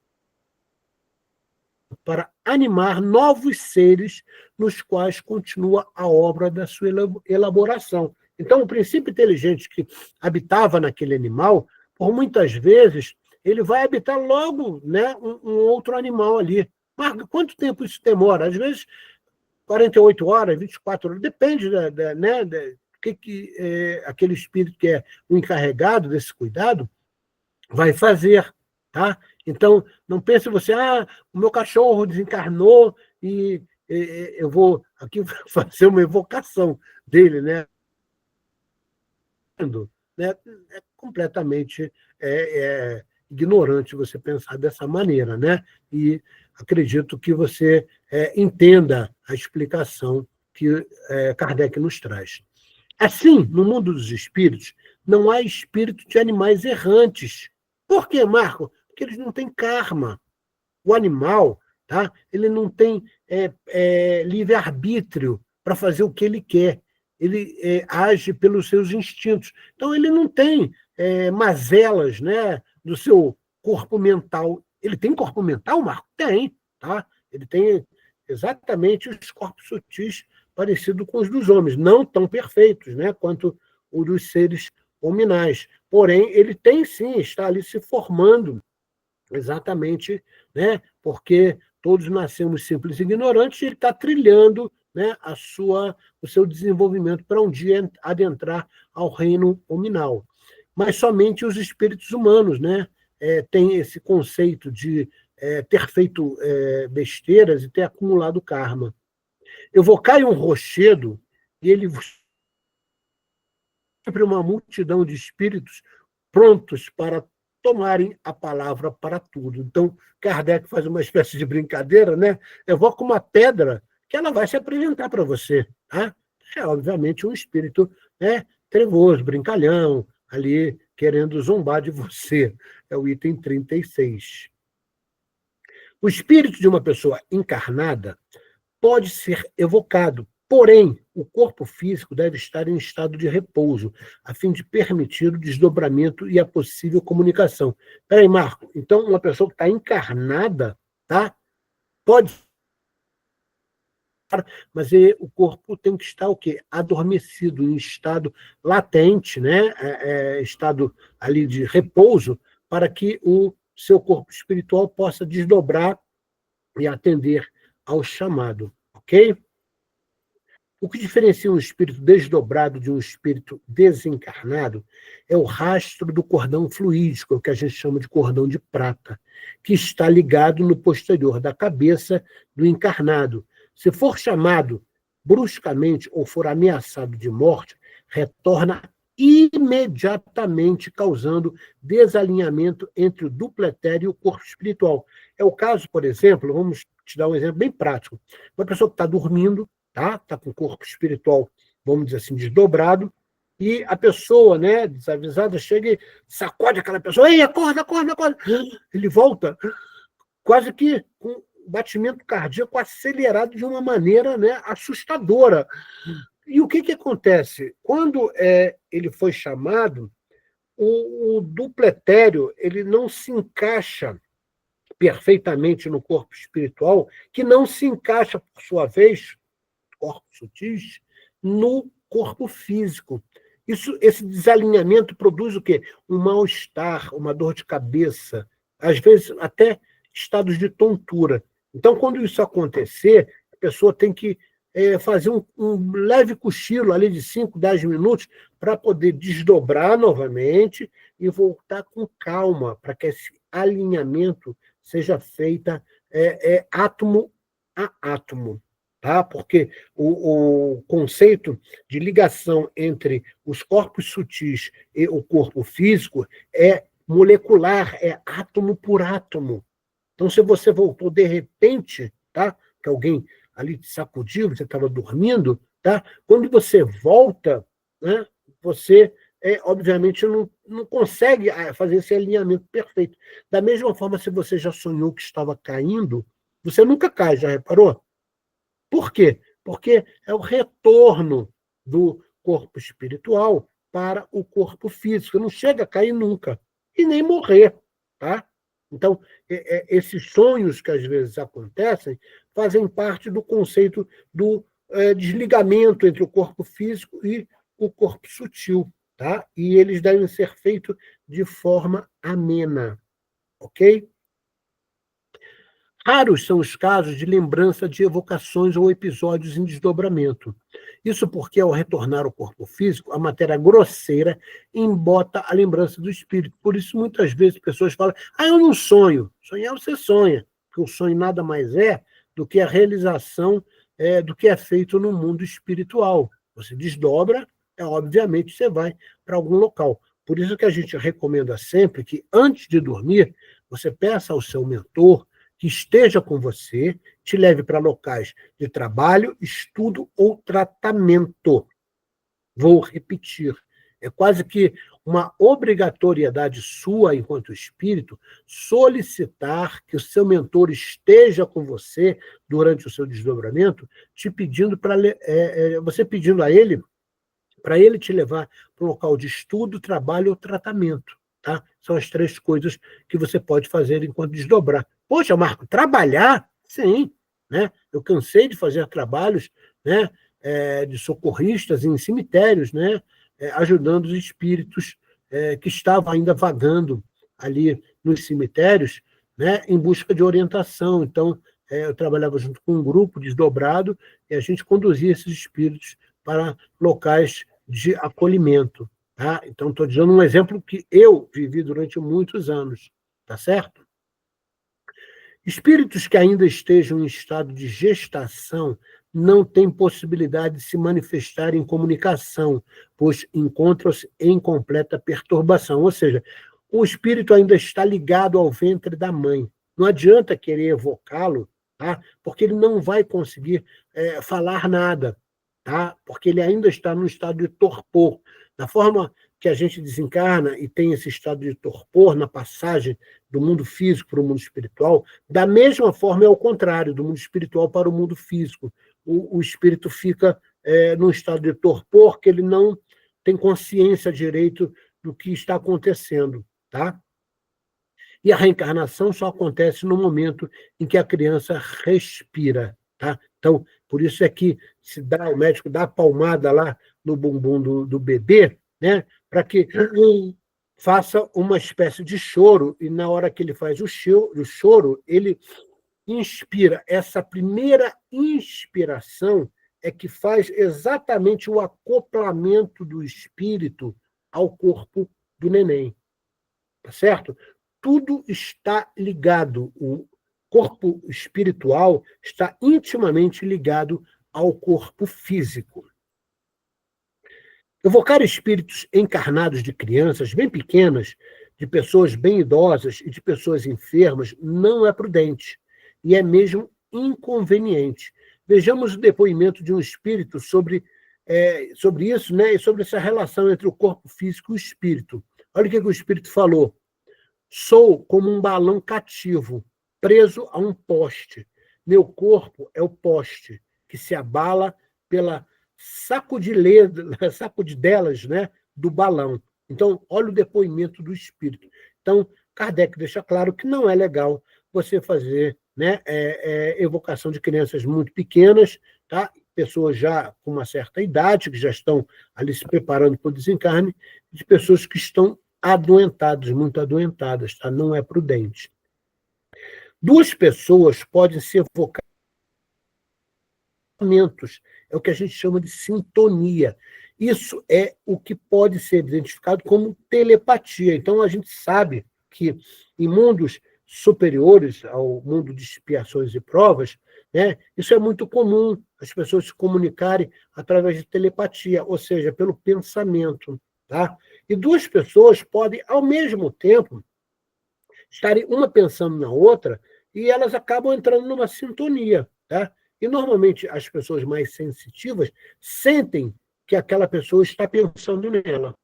para animar novos seres nos quais continua a obra da sua elaboração. Então, o princípio inteligente que habitava naquele animal, por muitas vezes, ele vai habitar logo, né, um outro animal ali. Mas quanto tempo isso demora? Às vezes, 48 horas, 24 horas, depende né, que aquele espírito que é o encarregado desse cuidado vai fazer. Tá? Então, não pense você, o meu cachorro desencarnou e eu vou aqui fazer uma evocação dele, né? É completamente ignorante você pensar dessa maneira, né? E acredito que você entenda a explicação que Kardec nos traz. Assim, no mundo dos espíritos, não há espírito de animais errantes. Por quê, Marco? Porque eles não têm karma. O animal, tá? Ele não tem livre-arbítrio para fazer o que ele quer. Ele age pelos seus instintos. Então, ele não tem mazelas, né, do seu corpo mental. Ele tem corpo mental, Marco? Tem. Tá? Ele tem exatamente os corpos sutis parecidos com os dos homens. Não tão perfeitos, né, quanto os dos seres hominais. Porém, ele tem sim, está ali se formando. Exatamente, né? Porque todos nascemos simples e ignorantes, e ele está trilhando, né, o seu desenvolvimento para um dia adentrar ao reino hominal. Mas somente os espíritos humanos, né, têm esse conceito de ter feito besteiras e ter acumulado karma. Evocai um rochedo, e ele sempre uma multidão de espíritos prontos para tomarem a palavra para tudo. Então, Kardec faz uma espécie de brincadeira, né? Evoca uma pedra que ela vai se apresentar para você. Tá? É, obviamente, um espírito, né, trevoso, brincalhão, ali querendo zombar de você. É o item 36. O espírito de uma pessoa encarnada pode ser evocado, porém, o corpo físico deve estar em estado de repouso, a fim de permitir o desdobramento e a possível comunicação. Peraí, Marco, então uma pessoa que está encarnada, tá? Pode, mas o corpo tem que estar o quê? Adormecido, em estado latente, né? Estado ali de repouso, para que o seu corpo espiritual possa desdobrar e atender ao chamado, ok? O que diferencia um espírito desdobrado de um espírito desencarnado é o rastro do cordão fluídico, o que a gente chama de cordão de prata, que está ligado no posterior da cabeça do encarnado. Se for chamado bruscamente ou for ameaçado de morte, retorna imediatamente, causando desalinhamento entre o duplo etéreo e o corpo espiritual. É o caso, por exemplo, vamos te dar um exemplo bem prático. Uma pessoa que está dormindo, tá com o corpo espiritual, vamos dizer assim, desdobrado, e a pessoa, né, desavisada, chega e sacode aquela pessoa, ei, acorda, acorda, acorda. Ele volta quase que com batimento cardíaco acelerado de uma maneira, né, assustadora. E o que acontece? Quando ele foi chamado, o duplo etéreo ele não se encaixa perfeitamente no corpo espiritual, que não se encaixa, por sua vez, corpos sutis, no corpo físico. Esse desalinhamento produz o quê? Um mal-estar, uma dor de cabeça, às vezes até estados de tontura. Então, quando isso acontecer, a pessoa tem que fazer um leve cochilo ali de 5, 10 minutos para poder desdobrar novamente e voltar com calma, para que esse alinhamento seja feito átomo a átomo. Tá? Porque o conceito de ligação entre os corpos sutis e o corpo físico é molecular, é átomo por átomo. Então, se você voltou de repente, tá? Que alguém ali te sacudiu, você estava dormindo, tá? Quando você volta, né? Você, obviamente, não consegue fazer esse alinhamento perfeito. Da mesma forma, se você já sonhou que estava caindo, você nunca cai, já reparou? Por quê? Porque é o retorno do corpo espiritual para o corpo físico. Não chega a cair nunca. E nem morrer. Tá? Então, esses sonhos que às vezes acontecem fazem parte do conceito do desligamento entre o corpo físico e o corpo sutil. Tá? E eles devem ser feitos de forma amena. Ok? Raros são os casos de lembrança de evocações ou episódios em desdobramento. Isso porque, ao retornar ao corpo físico, a matéria grosseira embota a lembrança do espírito. Por isso, muitas vezes, pessoas falam, eu não sonho. Sonhar você sonha, porque o sonho nada mais é do que a realização do que é feito no mundo espiritual. Você desdobra, obviamente, você vai para algum local. Por isso que a gente recomenda sempre que, antes de dormir, você peça ao seu mentor que esteja com você, te leve para locais de trabalho, estudo ou tratamento. Vou repetir. É quase que uma obrigatoriedade sua, enquanto espírito, solicitar que o seu mentor esteja com você durante o seu desdobramento, te pedindo você pedindo a ele, para ele te levar para um local de estudo, trabalho ou tratamento. Tá? São as 3 coisas que você pode fazer enquanto desdobrar. Poxa, Marco, trabalhar? Sim. Né? Eu cansei de fazer trabalhos, né, de socorristas em cemitérios, né, ajudando os espíritos que estavam ainda vagando ali nos cemitérios, né, em busca de orientação. Então, eu trabalhava junto com um grupo desdobrado e a gente conduzia esses espíritos para locais de acolhimento. Tá? Então, estou dando um exemplo que eu vivi durante muitos anos. Tá certo? Espíritos que ainda estejam em estado de gestação não têm possibilidade de se manifestar em comunicação, pois encontram-se em completa perturbação. Ou seja, o espírito ainda está ligado ao ventre da mãe. Não adianta querer evocá-lo, tá? Porque ele não vai conseguir falar nada, tá? Porque ele ainda está num estado de torpor. Da forma que a gente desencarna e tem esse estado de torpor na passagem do mundo físico para o mundo espiritual, da mesma forma é o contrário, do mundo espiritual para o mundo físico. O espírito fica num estado de torpor que ele não tem consciência direito do que está acontecendo. Tá? E a reencarnação só acontece no momento em que a criança respira. Tá? Então, por isso é que o médico dá a palmada lá no bumbum do bebê, né, para que faça uma espécie de choro, e na hora que ele faz o choro, ele inspira. Essa primeira inspiração é que faz exatamente o acoplamento do espírito ao corpo do neném. Tá certo? Tudo está ligado. O corpo espiritual está intimamente ligado ao corpo físico. Evocar espíritos encarnados de crianças bem pequenas, de pessoas bem idosas e de pessoas enfermas não é prudente e é mesmo inconveniente. Vejamos o depoimento de um espírito sobre isso, né, e sobre essa relação entre o corpo físico e o espírito. Olha o que o espírito falou. Sou como um balão cativo, preso a um poste. Meu corpo é o poste, que se abala pela sacudidelas, né, do balão. Então, olha o depoimento do espírito. Então, Kardec deixa claro que não é legal você fazer, né, evocação de crianças muito pequenas, tá? Pessoas já com uma certa idade, que já estão ali se preparando para o desencarne, de pessoas que estão adoentadas, muito adoentadas, tá? Não é prudente. Duas pessoas podem se evocar, é o que a gente chama de sintonia. Isso é o que pode ser identificado como telepatia. Então, a gente sabe que em mundos superiores ao mundo de expiações e provas, né, isso é muito comum, as pessoas se comunicarem através de telepatia, ou seja, pelo pensamento. Tá? E duas pessoas podem, ao mesmo tempo, estarem uma pensando na outra e elas acabam entrando numa sintonia. Tá? E, normalmente, as pessoas mais sensitivas sentem que aquela pessoa está pensando nela.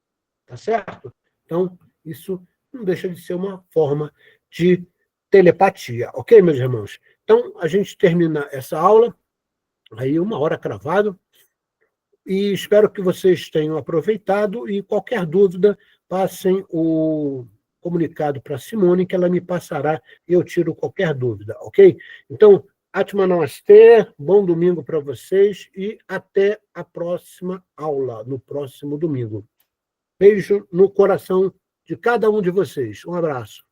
Tá certo? Então, isso não deixa de ser uma forma de telepatia. Ok, meus irmãos? Então, a gente termina essa aula, aí 1 hora cravado, e espero que vocês tenham aproveitado, e qualquer dúvida, passem o comunicado para a Simone, que ela me passará e eu tiro qualquer dúvida, ok? Então, Atma Namastê, bom domingo para vocês e até a próxima aula, no próximo domingo. Beijo no coração de cada um de vocês. Um abraço.